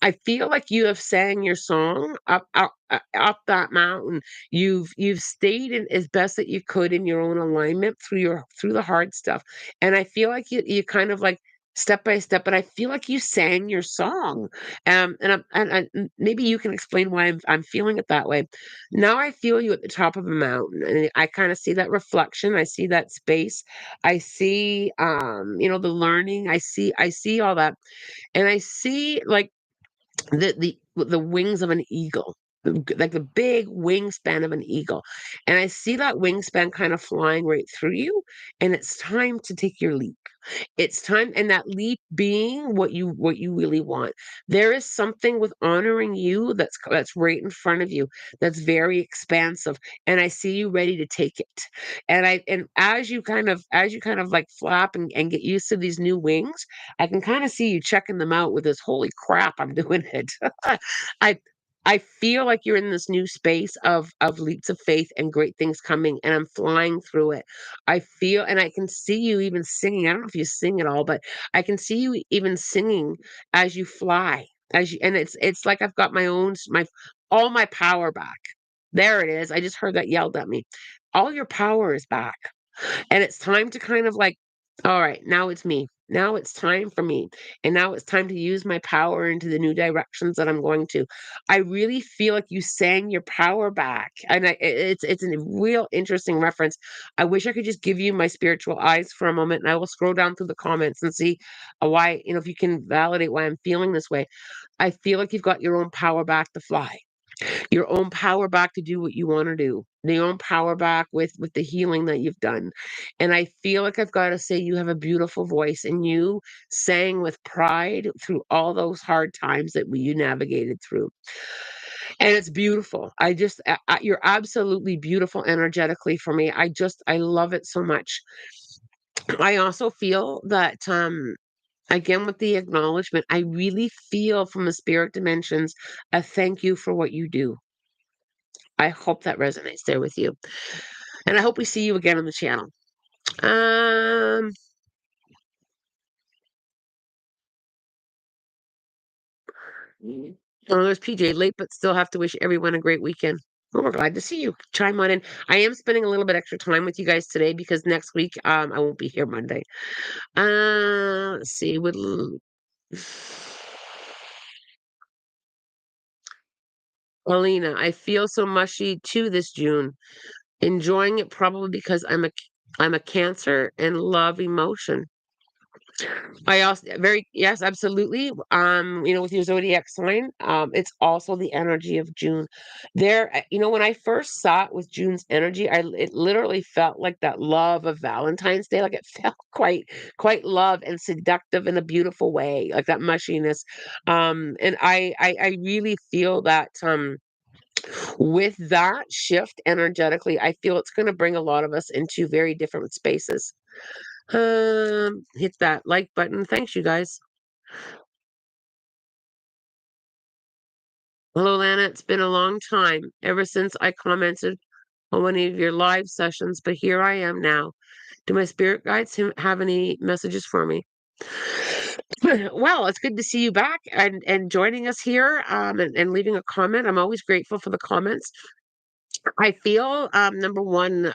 Speaker 1: I feel like you have sang your song up that mountain. You've stayed in as best that you could in your own alignment through the hard stuff. And I feel like you kind of like step by step, but I feel like you sang your song. Maybe you can explain why I'm feeling it that way. Now I feel you at the top of a mountain, and I kind of see that reflection. I see that space. I see the learning. I see all that. And I see like the wings of an eagle, like the big wingspan of an eagle. And I see that wingspan kind of flying right through you, and it's time to take your leap. It's time, and that leap being what you really want. There is something with honoring you that's right in front of you, that's very expansive, and I see you ready to take it. And as you kind of like flap and get used to these new wings, I can kind of see you checking them out with this holy crap, I'm doing it. I I feel like you're in this new space of leaps of faith and great things coming, and I'm flying through it. I feel, and I can see you even singing. I don't know if you sing at all, but I can see you even singing as you fly. And it's like I've got my all my power back. There it is. I just heard that yelled at me. All your power is back. And it's time to kind of like, all right, now it's me. Now it's time for me. And now it's time to use my power into the new directions that I'm going to. I really feel like you sang your power back. And it's a real interesting reference. I wish I could just give you my spiritual eyes for a moment, and I will scroll down through the comments and see why, if you can validate why I'm feeling this way. I feel like you've got your own power back to fly, your own power back to do what you want to do, your own power back with the healing that you've done. And I feel like I've got to say you have a beautiful voice, and you sang with pride through all those hard times that you navigated through. And it's beautiful. You're absolutely beautiful energetically for me. I love it so much. I also feel that again, with the acknowledgement, I really feel from the spirit dimensions a thank you for what you do. I hope that resonates there with you. And I hope we see you again on the channel. Um, oh, there's PJ late, but still have to wish everyone a great weekend. Oh, we're glad to see you. Chime on in. I am spending a little bit extra time with you guys today because next week I won't be here Monday. Let's see. Alina, I feel so mushy too this June. Enjoying it probably because I'm a Cancer and love emotion. I also very yes, absolutely. With your zodiac sign, it's also the energy of June. When I first saw it with June's energy, it literally felt like that love of Valentine's Day. Like it felt quite love and seductive in a beautiful way, like that mushiness. And I really feel that with that shift energetically, I feel it's going to bring a lot of us into very different spaces. Hit that like button. Thanks, you guys. Hello, Lana. It's been a long time ever since I commented on one of your live sessions, but here I am now. Do my spirit guides have any messages for me? Well, it's good to see you back and joining us here and leaving a comment. I'm always grateful for the comments. I feel number one,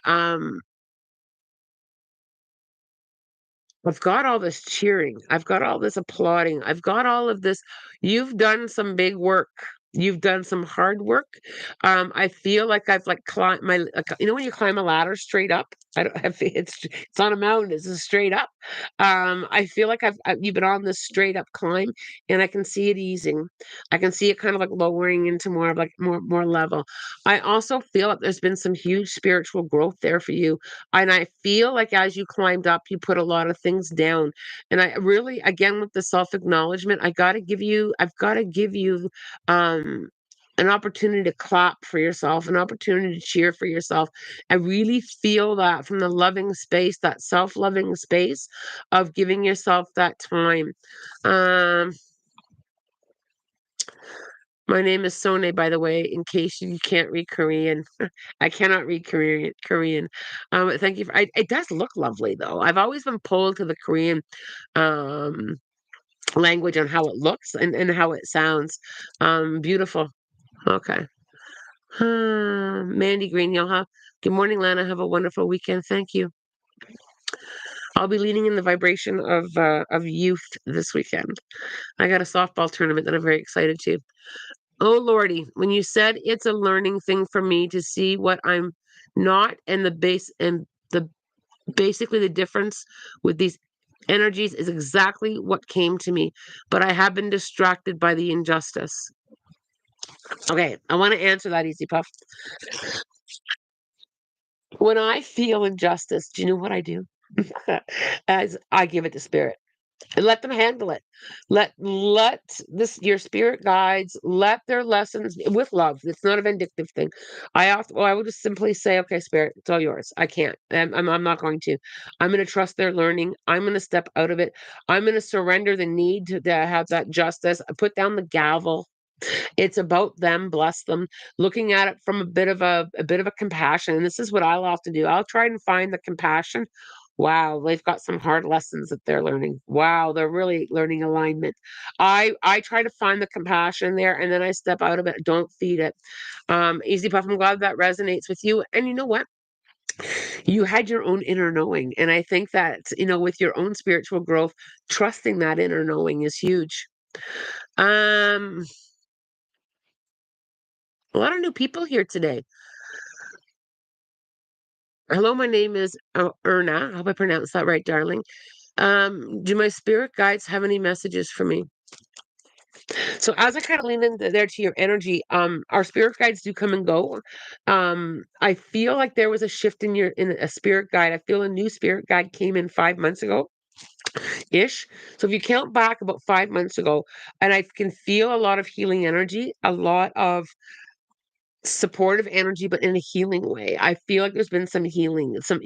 Speaker 1: I've got all this cheering. I've got all this applauding. I've got all of this. You've done some big work. You've done some hard work. I feel like I've like climbed when you climb a ladder straight up. I don't have it's on a mountain. It's just straight up. I feel like you've been on this straight up climb, and I can see it easing. I can see it kind of like lowering into more of like more level. I also feel like there's been some huge spiritual growth there for you, and I feel like as you climbed up, you put a lot of things down. And I really, again, with the self-acknowledgement, I've got to give you an opportunity to clap for yourself, an opportunity to cheer for yourself. I really feel that from the loving space, that self-loving space of giving yourself that time. Um, my name is Sone, by the way, in case you can't read Korean. I cannot read Korean. Thank you. It does look lovely, though. I've always been pulled to the Korean um, language on how it looks and how it sounds. Beautiful. Okay. Mandy Green, good morning, Lana. Have a wonderful weekend. Thank you. I'll be leaning in the vibration of youth this weekend. I got a softball tournament that I'm very excited to. Oh Lordy, when you said it's a learning thing for me to see what I'm not and the basically the difference with these energies is exactly what came to me, but I have been distracted by the injustice. Okay, I want to answer that, Easy Puff. When I feel injustice, do you know what I do? As I give it to spirit and let them handle it. Let this your spirit guides let their lessons with love. It's not a vindictive thing. I would just simply say, okay, spirit, it's all yours. I can't. I'm not going to. I'm going to trust their learning. I'm going to step out of it. I'm going to surrender the need to have that justice. Put down the gavel. It's about them, bless them, looking at it from a bit of a compassion. And this is what I'll often do. I'll try and find the compassion. Wow, they've got some hard lessons that they're learning. Wow, they're really learning alignment. I try to find the compassion there, and then I step out of it. Don't feed it. Easy Puff, I'm glad that resonates with you. And you know what? You had your own inner knowing, and I think that with your own spiritual growth, trusting that inner knowing is huge. Um, a lot of new people here today. Hello, my name is Erna. I hope I pronounced that right, darling. Do my spirit guides have any messages for me? So as I kind of lean into there to your energy, our spirit guides do come and go. I feel like there was a shift in a spirit guide. I feel a new spirit guide came in 5 months ago ish. So if you count back about 5 months ago, and I can feel a lot of healing energy, a lot of supportive energy, but in a healing way. I feel like there's been some healing, some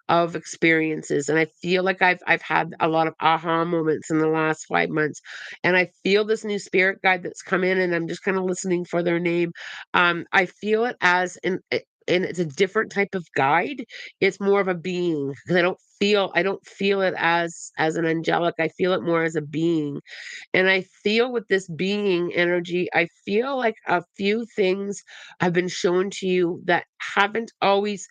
Speaker 1: of experiences, and I feel like I've had a lot of aha moments in the last 5 months, and I feel this new spirit guide that's come in, and I'm just kind of listening for their name. I feel it as and it's a different type of guide. It's more of a being because I don't feel it as an angelic. I feel it more as a being, and I feel with this being energy, I feel like a few things have been shown to you that haven't always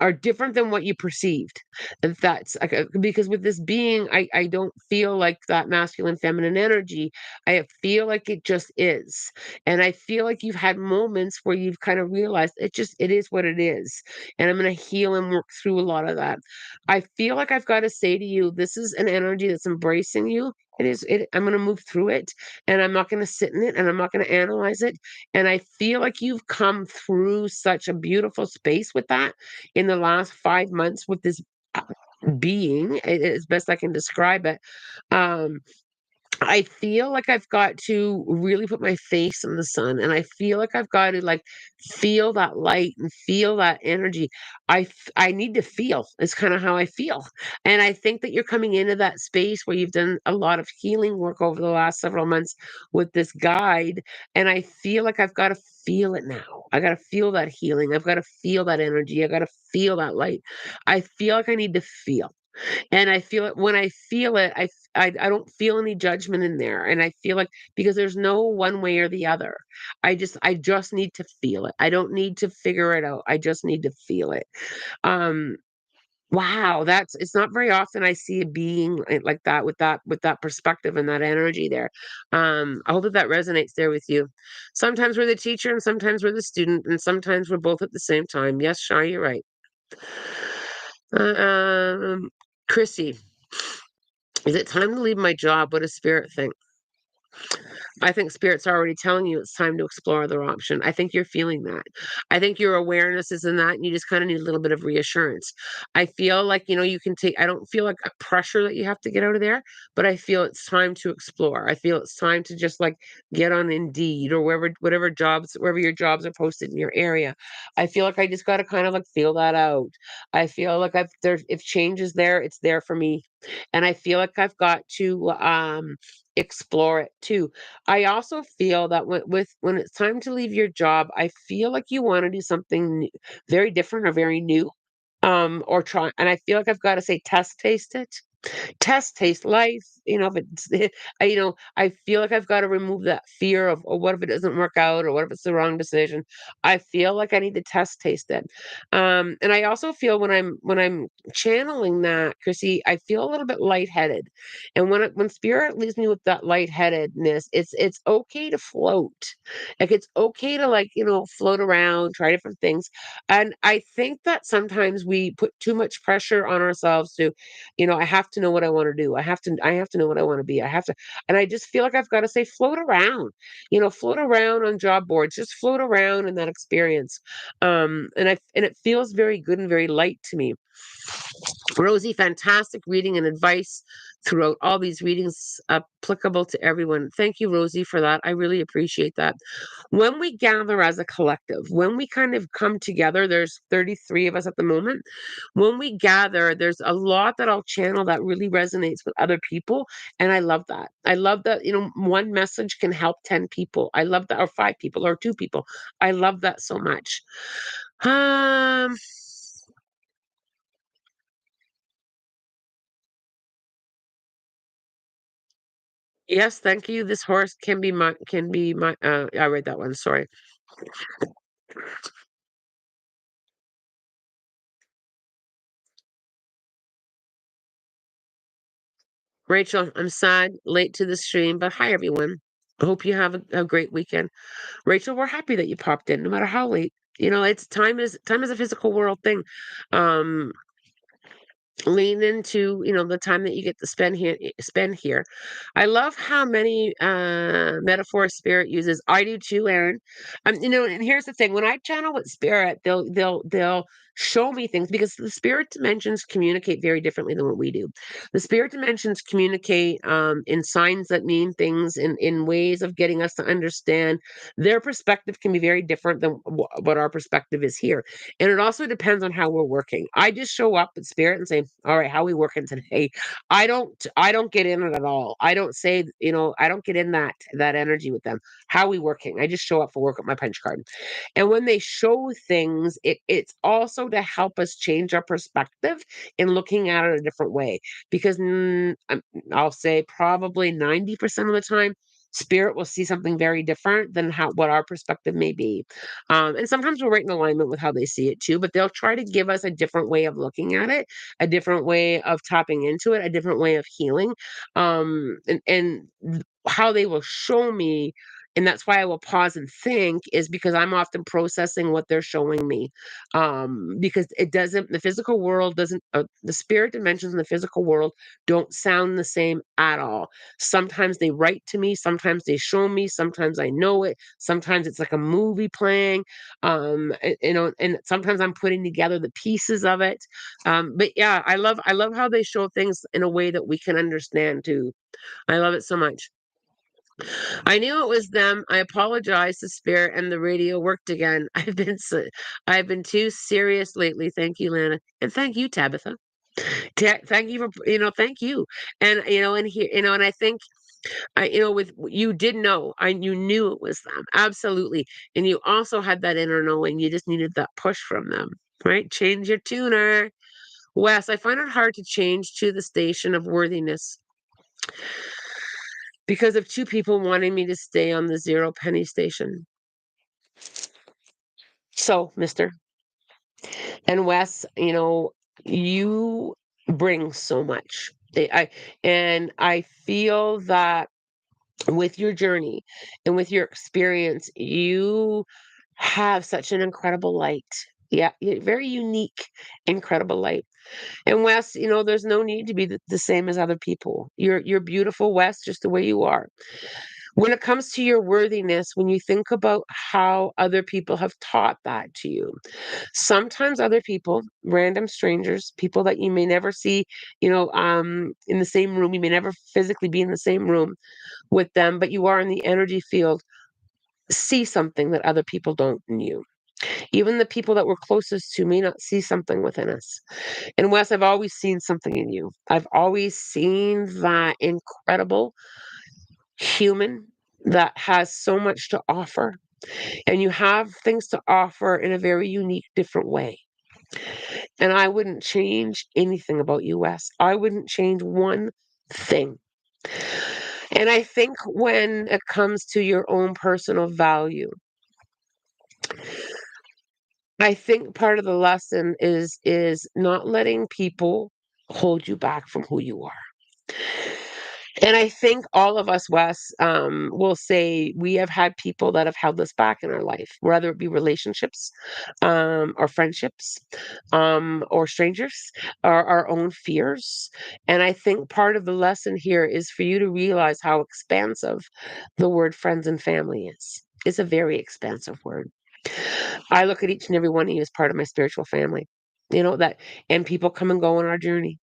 Speaker 1: are different than what you perceived. And that's like, because with this being, I don't feel like that masculine feminine energy. I feel like it just is. And I feel like you've had moments where you've kind of realized it is what it is. And I'm going to heal and work through a lot of that. I feel like I've got to say to you, this is an energy that's embracing you. I'm going to move through it, and I'm not going to sit in it, and I'm not going to analyze it. And I feel like you've come through such a beautiful space with that in the last 5 months with this uh, being, as best I can describe it. Um, I feel like I've got to really put my face in the sun, and I feel like I've got to, like, feel that light and feel that energy. I need to feel. It's kinda how I feel, and I think that you're coming into that space where you've done a lot of healing work over the last several months with this guide, and I feel like I've gotta feel it now. I gotta feel that healing. I've gotta feel that energy. I gotta feel that light. I feel like I need to feel. And I feel it when I feel it, I don't feel any judgment in there, and I feel like because there's no one way or the other. I just need to feel it. I don't need to figure it out. I just need to feel it. Um, wow, that's it's not very often I see a being like that with that perspective and that energy there. I hope that that resonates there with you. Sometimes we're the teacher, and sometimes we're the student, and sometimes we're both at the same time. Yes, Shar, you're right. Chrissy, is it time to leave my job? What does spirit think? I think spirit's already telling you it's time to explore other option. I think you're feeling that. I think your awareness is in that, and you just kind of need a little bit of reassurance. I feel like, you can take, I don't feel like a pressure that you have to get out of there, but I feel it's time to explore. I feel it's time to just like get on Indeed or wherever your jobs are posted in your area. I feel like I just got to kind of like feel that out. I feel like if change is there, it's there for me. And I feel like I've got to explore it too. I also feel that when it's time to leave your job, I feel like you wanna do something very different or very new, or try, and I feel like I've gotta say test taste it. Test taste life, if it's I feel like I've gotta remove that fear of, "Oh, what if it doesn't work out, or what if it's the wrong decision?" I feel like I need to test taste it. And I also feel when I'm channeling that, Chrissy, I feel a little bit lightheaded. And when spirit leaves me with that lightheadedness, it's okay to float. Like, it's okay to, like, float around, try different things. And I think that sometimes we put too much pressure on ourselves to, I have to know what I wanna do. I have to know what I wanna be. And I just feel like I've gotta say float around, float around on job boards, just float around in that experience. And it feels very good and very light to me. Rosie, fantastic reading and advice throughout all these readings applicable to everyone. Thank you, Rosie, for that. I really appreciate that. When we gather as a collective, when we kind of come together, there's 33 of us at the moment. When we gather, there's a lot that I'll channel that really resonates with other people. And I love that. I love that, one message can help 10 people. I love that, or five people, or two people. I love that so much. Um, Yes, thank you. This horse can be my I read that one, sorry. Rachel, I'm sad, late to the stream, but hi everyone. I hope you have a great weekend. Rachel, we're happy that you popped in, no matter how late. It's time is a physical world thing. Um, Lean into the time that you get to spend here. I love how many metaphors spirit uses. I do too, Aaron. And here's the thing: when I channel with spirit, they'll show me things because the spirit dimensions communicate very differently than what we do. The spirit dimensions communicate in signs that mean things, in ways of getting us to understand. Their perspective can be very different than what our perspective is here, and it also depends on how we're working. I just show up with spirit and say, "All right, how we working today?" I don't get in it at all. I don't say, I don't get in that energy with them. How we working? I just show up for work with my punch card. And when they show things, it's also to help us change our perspective in looking at it a different way. Because I'll say probably 90% of the time Spirit will see something very different than how what our perspective may be. And sometimes we're right in alignment with how they see it too, but they'll try to give us a different way of looking at it, a different way of tapping into it, a different way of healing. How they will show me, and that's why I will pause and think, is because I'm often processing what they're showing me. Because it doesn't, the physical world doesn't, the spirit dimensions in the physical world don't sound the same at all. Sometimes they write to me, sometimes they show me, sometimes I know it, sometimes it's like a movie playing. And sometimes I'm putting together the pieces of it. But yeah, I love how they show things in a way that we can understand too. I love it so much. I knew it was them. I apologize to Spirit, and the radio worked again. I've been too serious lately. Thank you, Lana, and thank you, Tabitha. Thank you for, thank you. And and here, and I think with you did know, you knew it was them, absolutely, and you also had that inner knowing. You just needed that push from them, right? Change your tuner, Wes. I find it hard to change to the station of worthiness because of two people wanting me to stay on the zero penny station. So, Mister and Wes, you bring so much. I feel that with your journey and with your experience, you have such an incredible light. Yeah, very unique, incredible light. And Wes, there's no need to be the same as other people. You're beautiful, Wes, just the way you are. When it comes to your worthiness, when you think about how other people have taught that to you, sometimes other people, random strangers, people that you may never see, in the same room, you may never physically be in the same room with them, but you are in the energy field, see something that other people don't in you. Even the people that we're closest to may not see something within us. And Wes, I've always seen something in you. I've always seen that incredible human that has so much to offer. And you have things to offer in a very unique, different way. And I wouldn't change anything about you, Wes. I wouldn't change one thing. And I think when it comes to your own personal value, I think part of the lesson is not letting people hold you back from who you are. And I think all of us, Wes, will say we have had people that have held us back in our life, whether it be relationships, or friendships, or strangers, or our own fears. And I think part of the lesson here is for you to realize how expansive the word friends and family is. It's a very expansive word. I look at each and every one of you as part of my spiritual family. That, and people come and go on our journey,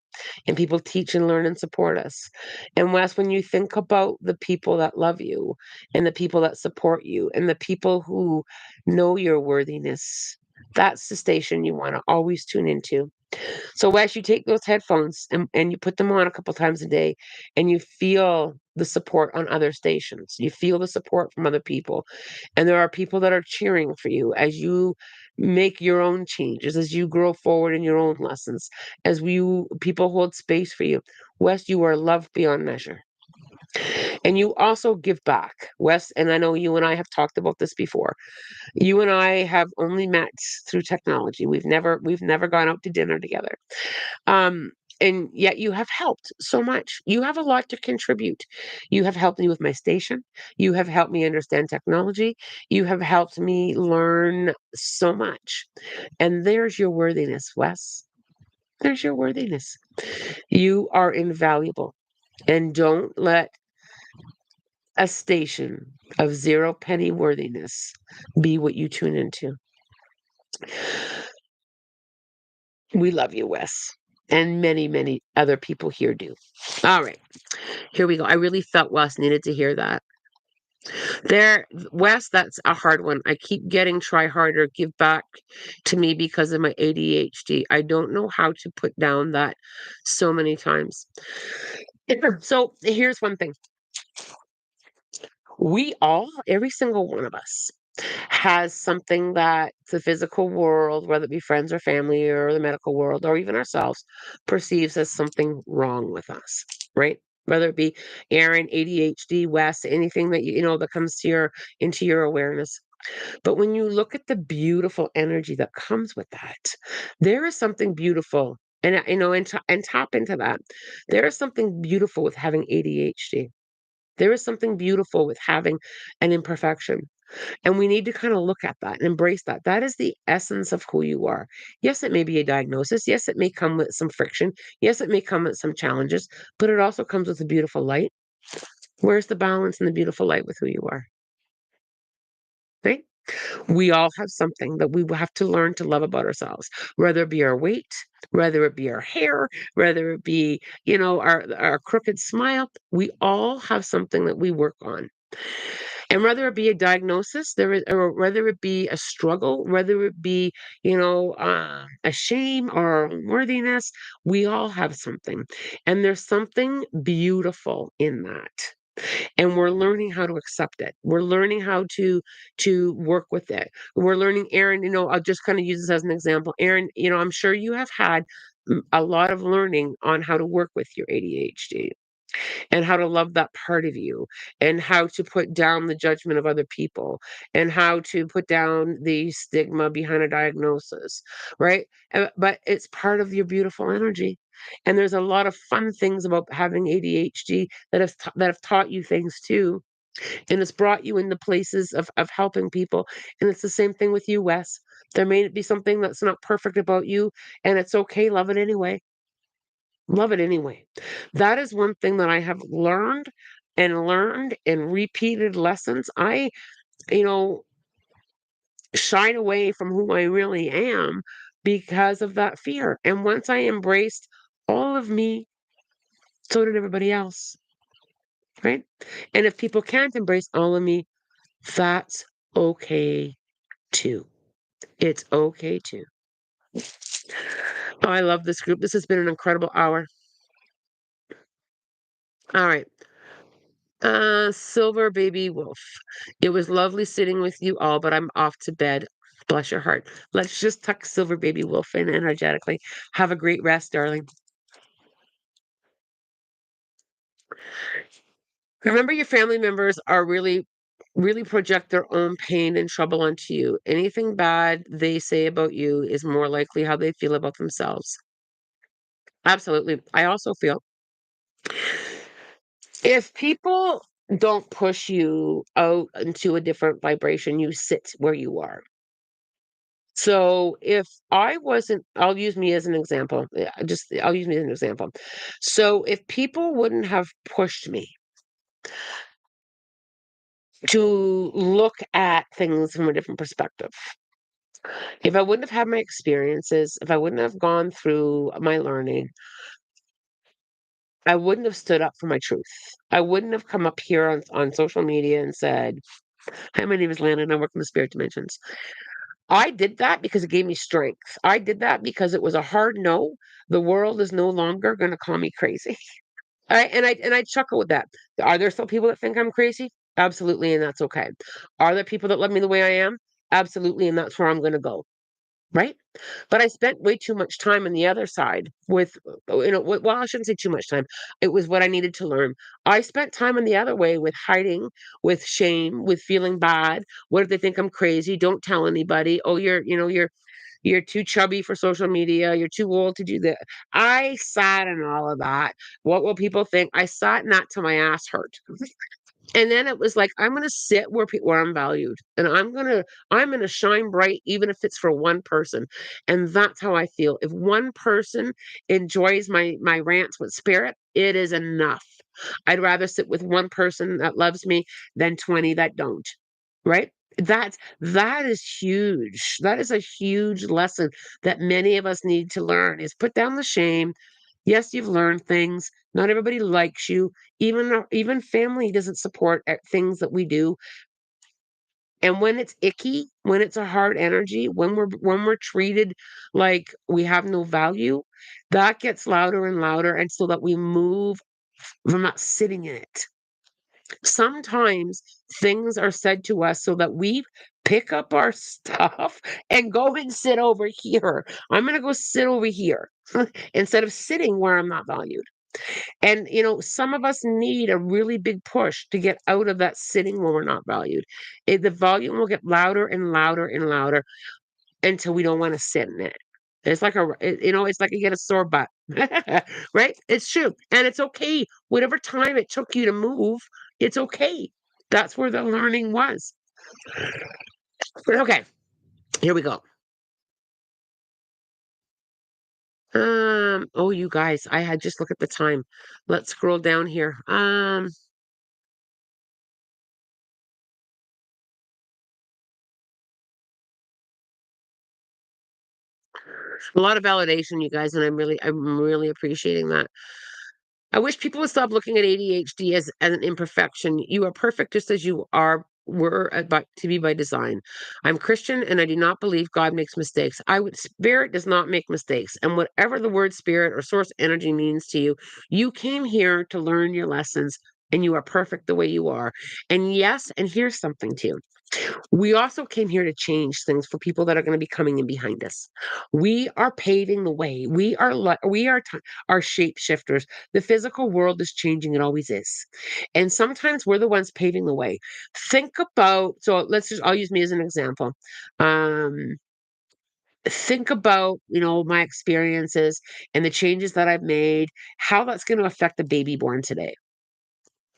Speaker 1: and people teach and learn and support us. And Wes, when you think about the people that love you, and the people that support you, and the people who know your worthiness, that's the station you want to always tune into. So as you take those headphones and you put them on a couple times a day, and you feel the support on other stations, you feel the support from other people, and there are people that are cheering for you as you make your own changes, as you grow forward in your own lessons, as people hold space for you. Wes, you are loved beyond measure. And you also give back, Wes, and I know you and I have talked about this before. You and I have only met through technology. We've never gone out to dinner together. Um, and yet you have helped so much. You have a lot to contribute. You have helped me with my station. You have helped me understand technology. You have helped me learn so much. And there's your worthiness, Wes. There's your worthiness. You are invaluable. And don't let a station of zero penny worthiness be what you tune into. We love you, Wes. And many, many other people here do. All right. Here we go. I really felt Wes needed to hear that. Wes, that's a hard one. I keep getting try harder, give back to me because of my ADHD. I don't know how to put down that so many times. So here's one thing. We all, every single one of us, has something that the physical world, whether it be friends or family or the medical world or even ourselves, perceives as something wrong with us, right? whether it be Aaron, ADHD, Wes, anything that that comes to your into your awareness. But when you look at the beautiful energy that comes with that, there is something beautiful. And and tap into that. There is something beautiful with having ADHD. There is something beautiful with having an imperfection. And we need to kind of look at that and embrace that. That is the essence of who you are. Yes, it may be a diagnosis. Yes, it may come with some friction. Yes, it may come with some challenges, but it also comes with a beautiful light. Where's the balance and the beautiful light with who you are? Right? We all have something that we will have to learn to love about ourselves, whether it be our weight, whether it be our hair, whether it be, our crooked smile. We all have something that we work on. And whether it be a diagnosis, or whether it be a struggle, whether it be, a shame or unworthiness, we all have something. And there's something beautiful in that. And we're learning how to accept it. We're learning how to work with it. We're learning, Aaron, I'll just kind of use this as an example. Aaron, I'm sure you have had a lot of learning on how to work with your ADHD and how to love that part of you and how to put down the judgment of other people and how to put down the stigma behind a diagnosis, right? But it's part of your beautiful energy. And there's a lot of fun things about having ADHD that have taught you things too. And it's brought you into places of helping people. And it's the same thing with you, Wes. There may be something that's not perfect about you, and it's okay. Love it anyway. Love it anyway. That is one thing that I have learned in repeated lessons. You know, shied away from who I really am because of that fear. And once I embraced all of me, so did everybody else, right? And if people can't embrace all of me, that's okay too. It's okay too. Oh, I love this group. This has been an incredible hour. All right. Silver baby wolf. It was lovely sitting with you all, but I'm off to bed. Bless your heart. Let's just tuck Silver baby wolf in energetically. Have a great rest, darling. Remember, your family members are really project their own pain and trouble onto you. Anything bad they say about you is more likely how they feel about themselves. Absolutely. I also feel if people don't push you out into a different vibration, you sit where you are. So if I wasn't, I'll use me as an example. I'll use me as an example. So if people wouldn't have pushed me to look at things from a different perspective, if I wouldn't have had my experiences, if I wouldn't have gone through my learning, I wouldn't have stood up for my truth. I wouldn't have come up here on social media and said, "Hi, my name is Landon. I work in the spirit dimensions." I did that because it gave me strength. I did that because it was a hard no. The world is no longer going to call me crazy. I chuckle with that. Are there still people that think I'm crazy? Absolutely, and that's okay. Are there people that love me the way I am? Absolutely, and that's where I'm going to go. Right? But I spent way too much time on the other side with, well, I shouldn't say too much time. It was what I needed to learn. I spent time in the other way with hiding, with shame, with feeling bad. What if they think I'm crazy? Don't tell anybody. Oh, you're too chubby for social media. You're too old to do that. I sat in all of that. What will people think? I sat in that till my ass hurt. And then it was like, I'm gonna sit where I'm valued, and I'm gonna shine bright, even if it's for one person. And that's how I feel. If one person enjoys my rants with spirit, it is enough. I'd rather sit with one person that loves me than 20 that don't. Right? That is huge. That is a huge lesson that many of us need to learn is put down the shame. Yes, you've learned things. Not everybody likes you. Even family doesn't support things that we do. And when it's icky, when it's a hard energy, when we're treated like we have no value, that gets louder and louder, and so that we move from not sitting in it. Sometimes things are said to us so that we pick up our stuff and go and sit over here. I'm going to go sit over here instead of sitting where I'm not valued. And, some of us need a really big push to get out of that sitting where we're not valued. The volume will get louder and louder and louder until we don't want to sit in it. It's like you get a sore butt, right? It's true. And it's okay. Whatever time it took you to move, it's okay. That's where the learning was. But okay, here we go. Oh, you guys, I had just look at the time. Let's scroll down here. A lot of validation, you guys, and I'm really appreciating that. I wish people would stop looking at ADHD as an imperfection. You are perfect just as you were to be by design. I'm Christian and I do not believe God makes mistakes. Spirit does not make mistakes. And whatever the word spirit or source energy means to you, you came here to learn your lessons and you are perfect the way you are. And yes, and here's something too. We also came here to change things for people that are going to be coming in behind us. We are paving the way. We are shapeshifters. The physical world is changing. It always is. And sometimes we're the ones paving the way. I'll use me as an example. Um, think about, my experiences and the changes that I've made, how that's going to affect the baby born today.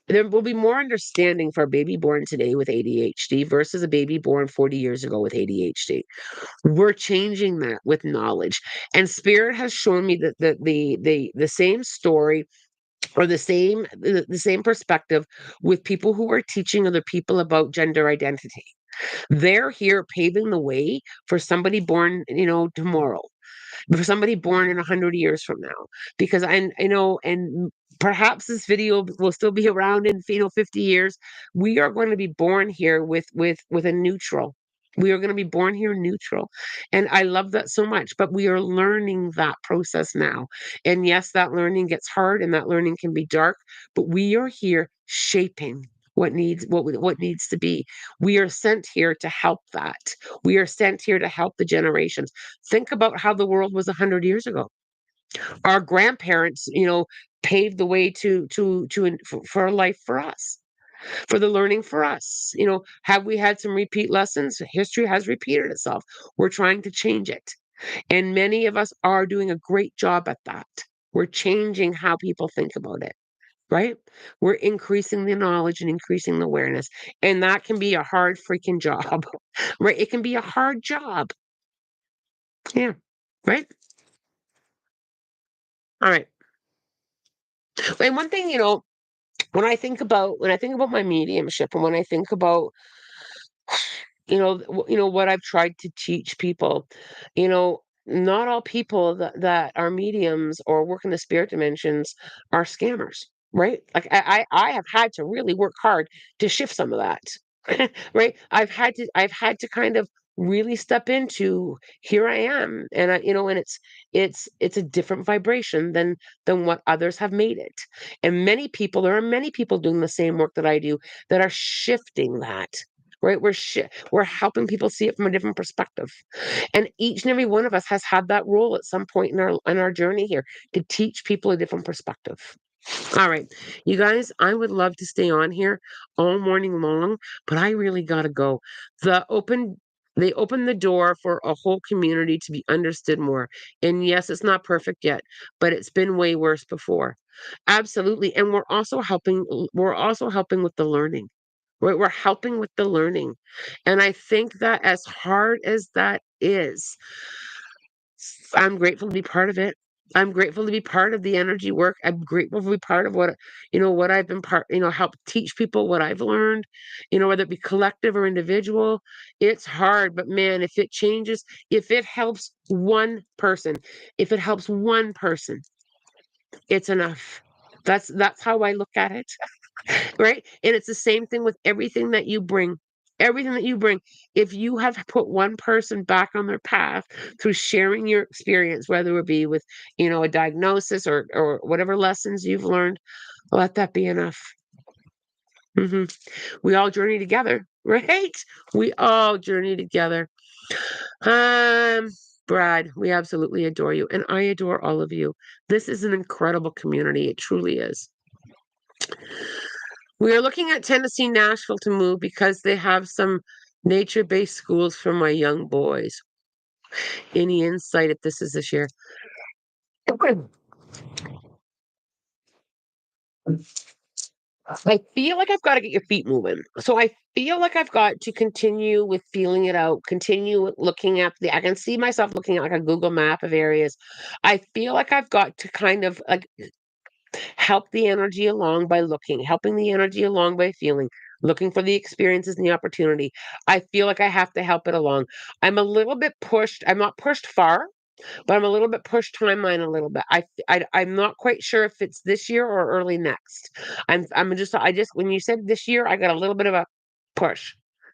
Speaker 1: There will be more understanding for a baby born today with ADHD versus a baby born 40 years ago with ADHD. We're changing that with knowledge. And spirit has shown me that the same story or the same perspective with people who are teaching other people about gender identity. They're here paving the way for somebody born, tomorrow, for somebody born in 100 years from now, because and perhaps this video will still be around in 50 years. We are going to be born here with a neutral. We are going to be born here neutral, and I love that so much, but we are learning that process now. And yes, that learning gets hard and that learning can be dark, but we are here shaping what needs to be. We are sent here to help that. We are sent here to help the generations. Think about how the world was 100 years ago. Our grandparents, paved the way for life for us, for the learning for us. Have we had some repeat lessons? History has repeated itself. We're trying to change it. And many of us are doing a great job at that. We're changing how people think about it, right? We're increasing the knowledge and increasing the awareness. And that can be a hard freaking job, right? It can be a hard job. Yeah. Right. All right. And one thing, when I think about my mediumship and when I think about what I've tried to teach people, not all people that are mediums or work in the spirit dimensions are scammers, right? Like I have had to really work hard to shift some of that. Right? I've had to kind of really step into, here I am, and and it's a different vibration than what others have made it. And there are many people doing the same work that I do that are shifting that. Right, we're helping people see it from a different perspective, and each and every one of us has had that role at some point in our journey here to teach people a different perspective. All right, you guys, I would love to stay on here all morning long, but I really gotta go. The open they opened the door for a whole community to be understood more. And yes, it's not perfect yet, but it's been way worse before. Absolutely. And we're also helping with the learning. Right? We're helping with the learning. And I think that as hard as that is, I'm grateful to be part of it. I'm grateful to be part of the energy work. I'm grateful to be part of what I've been help teach people what I've learned, whether it be collective or individual. It's hard, but man, if it helps one person, it's enough. That's how I look at it. Right? And it's the same thing with everything that you bring. Everything that you bring. If you have put one person back on their path through sharing your experience, whether it be with, a diagnosis or whatever lessons you've learned, let that be enough. hmm We all journey together, right? We all journey together. Um, Brad, we absolutely adore you, and I adore all of you. This is an incredible community. It truly is. We are looking at Tennessee, Nashville to move because they have some nature-based schools for my young boys. Any insight if this is this year? I feel like I've got to get your feet moving. So I feel like I've got to continue with feeling it out, continue with looking at I can see myself looking at like a Google map of areas. I feel like I've got to kind of like help the energy along by looking, helping the energy along by feeling, looking for the experiences and the opportunity. I feel like I have to help it along. I'm a little bit pushed. I'm not pushed far, but I'm a little bit pushed timeline a little bit. I'm not quite sure if it's this year or early next. I just when you said this year, I got a little bit of a push.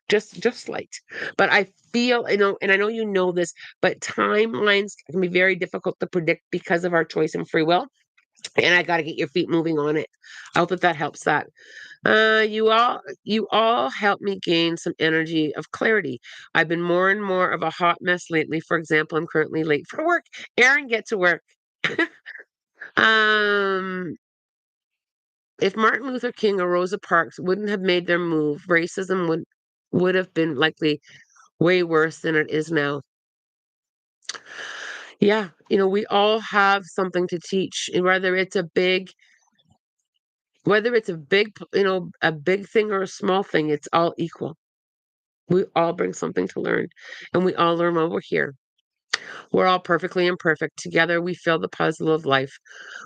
Speaker 1: Just slight. But I feel, and I know you know this, but timelines can be very difficult to predict because of our choice and free will. And I got to get your feet moving on it. I hope that helps that. You all help me gain some energy of clarity. I've been more and more of a hot mess lately. For example, I'm currently late for work. Aaron, get to work. um, if Martin Luther King or Rosa Parks wouldn't have made their move, racism would have been likely way worse than it is now. Yeah, we all have something to teach, and whether it's a big thing or a small thing, it's all equal. We all bring something to learn, and we all learn while we're here. We're all perfectly imperfect. Together, we fill the puzzle of life.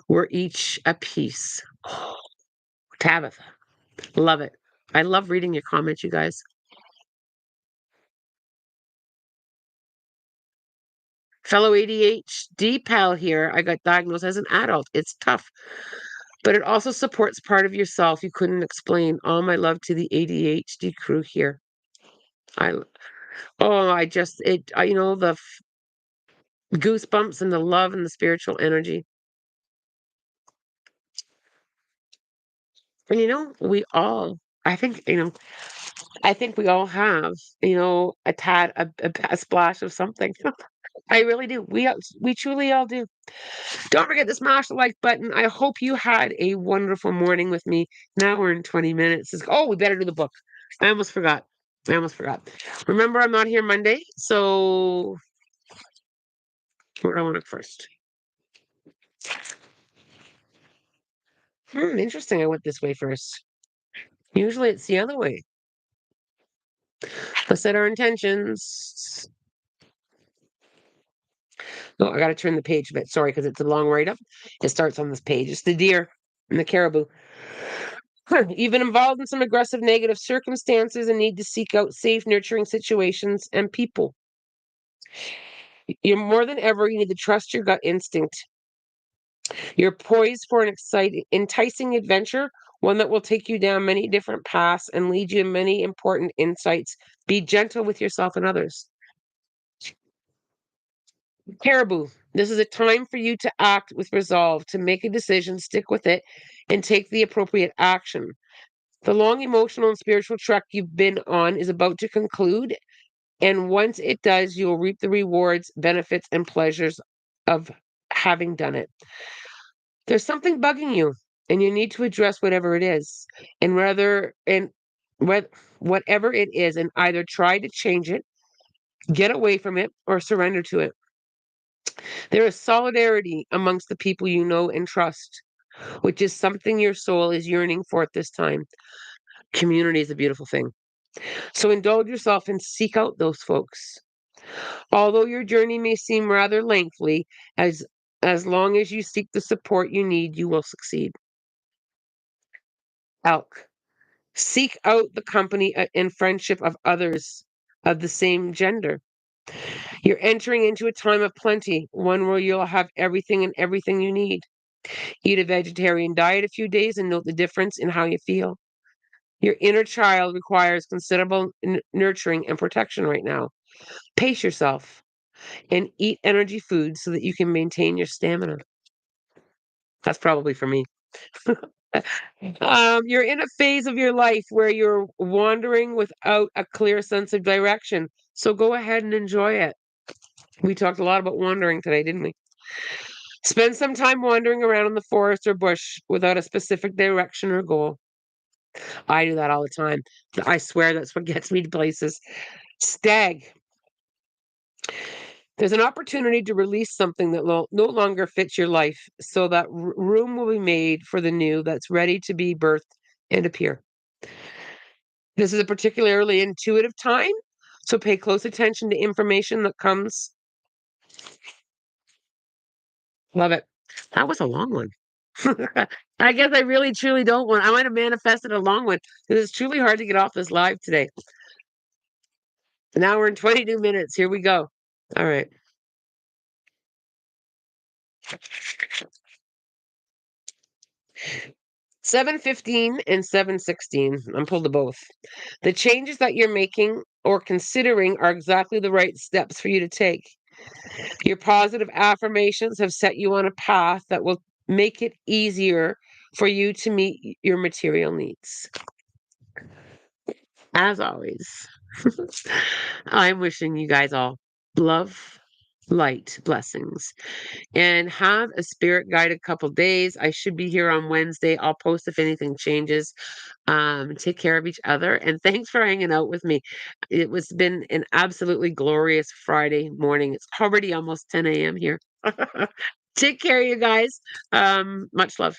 Speaker 1: We're each a piece. Oh, Tabitha, love it. I love reading your comments, you guys. Fellow ADHD pal here. I got diagnosed as an adult. It's tough, but it also supports part of yourself you couldn't explain. All my love to the ADHD crew here. I Oh, I just it the goosebumps and the love and the spiritual energy. And I think, I think we all have, a tad, a splash of something. I really do. We truly all do. Don't forget to smash the like button. I hope you had a wonderful morning with me. Now we're in 20 minutes. Oh, we better do the book. I almost forgot. I almost forgot. Remember, I'm not here Monday, so where do I want to first? Interesting. I went this way first. Usually it's the other way. Let's set our intentions. Oh, I got to turn the page a bit. Sorry, because it's a long write up. It starts on this page. It's the deer and the caribou. You've been involved in some aggressive negative circumstances and need to seek out safe, nurturing situations and people. You're more than ever, you need to trust your gut instinct. You're poised for an enticing adventure, one that will take you down many different paths and lead you to many important insights. Be gentle with yourself and others. Caribou, this is a time for you to act with resolve, to make a decision, stick with it, and take the appropriate action. The long emotional and spiritual trek you've been on is about to conclude, and once it does, you'll reap the rewards, benefits, and pleasures of having done it. There's something bugging you, and you need to address whatever it is, and whe- whatever it is, and either try to change it, get away from it, or surrender to it. There is solidarity amongst the people you know and trust, which is something your soul is yearning for at this time. Community is a beautiful thing. So indulge yourself and seek out those folks. Although your journey may seem rather lengthy, as long as you seek the support you need, you will succeed. Elk. Seek out the company and friendship of others of the same gender. You're entering into a time of plenty, one where you'll have everything you need. Eat a vegetarian diet a few days and note the difference in how you feel. Your inner child requires considerable nurturing and protection right now. Pace yourself and eat energy foods so that you can maintain your stamina. That's probably for me. You're in a phase of your life where you're wandering without a clear sense of direction. So go ahead and enjoy it. We talked a lot about wandering today, didn't we? Spend some time wandering around in the forest or bush without a specific direction or goal. I do that all the time. I swear that's what gets me to places. Stag. There's an opportunity to release something that no longer fits your life so that room will be made for the new that's ready to be birthed and appear. This is a particularly intuitive time, so pay close attention to information that comes. Love it. That was a long one. I guess I really truly don't want. I might have manifested a long one because it's truly hard to get off this live today. Now we're in 22 minutes. Here we go. All right. 7:15 and 7:16. I'm pulled to both. The changes that you're making or considering are exactly the right steps for you to take. Your positive affirmations have set you on a path that will make it easier for you to meet your material needs. As always, I'm wishing you guys all love, light, blessings, and have a spirit guided couple days. I should be here on Wednesday. I'll post if anything changes. Take care of each other, and thanks for hanging out with me. It was been an absolutely glorious Friday morning. It's already almost 10 a.m. here. Take care, you guys. Much love.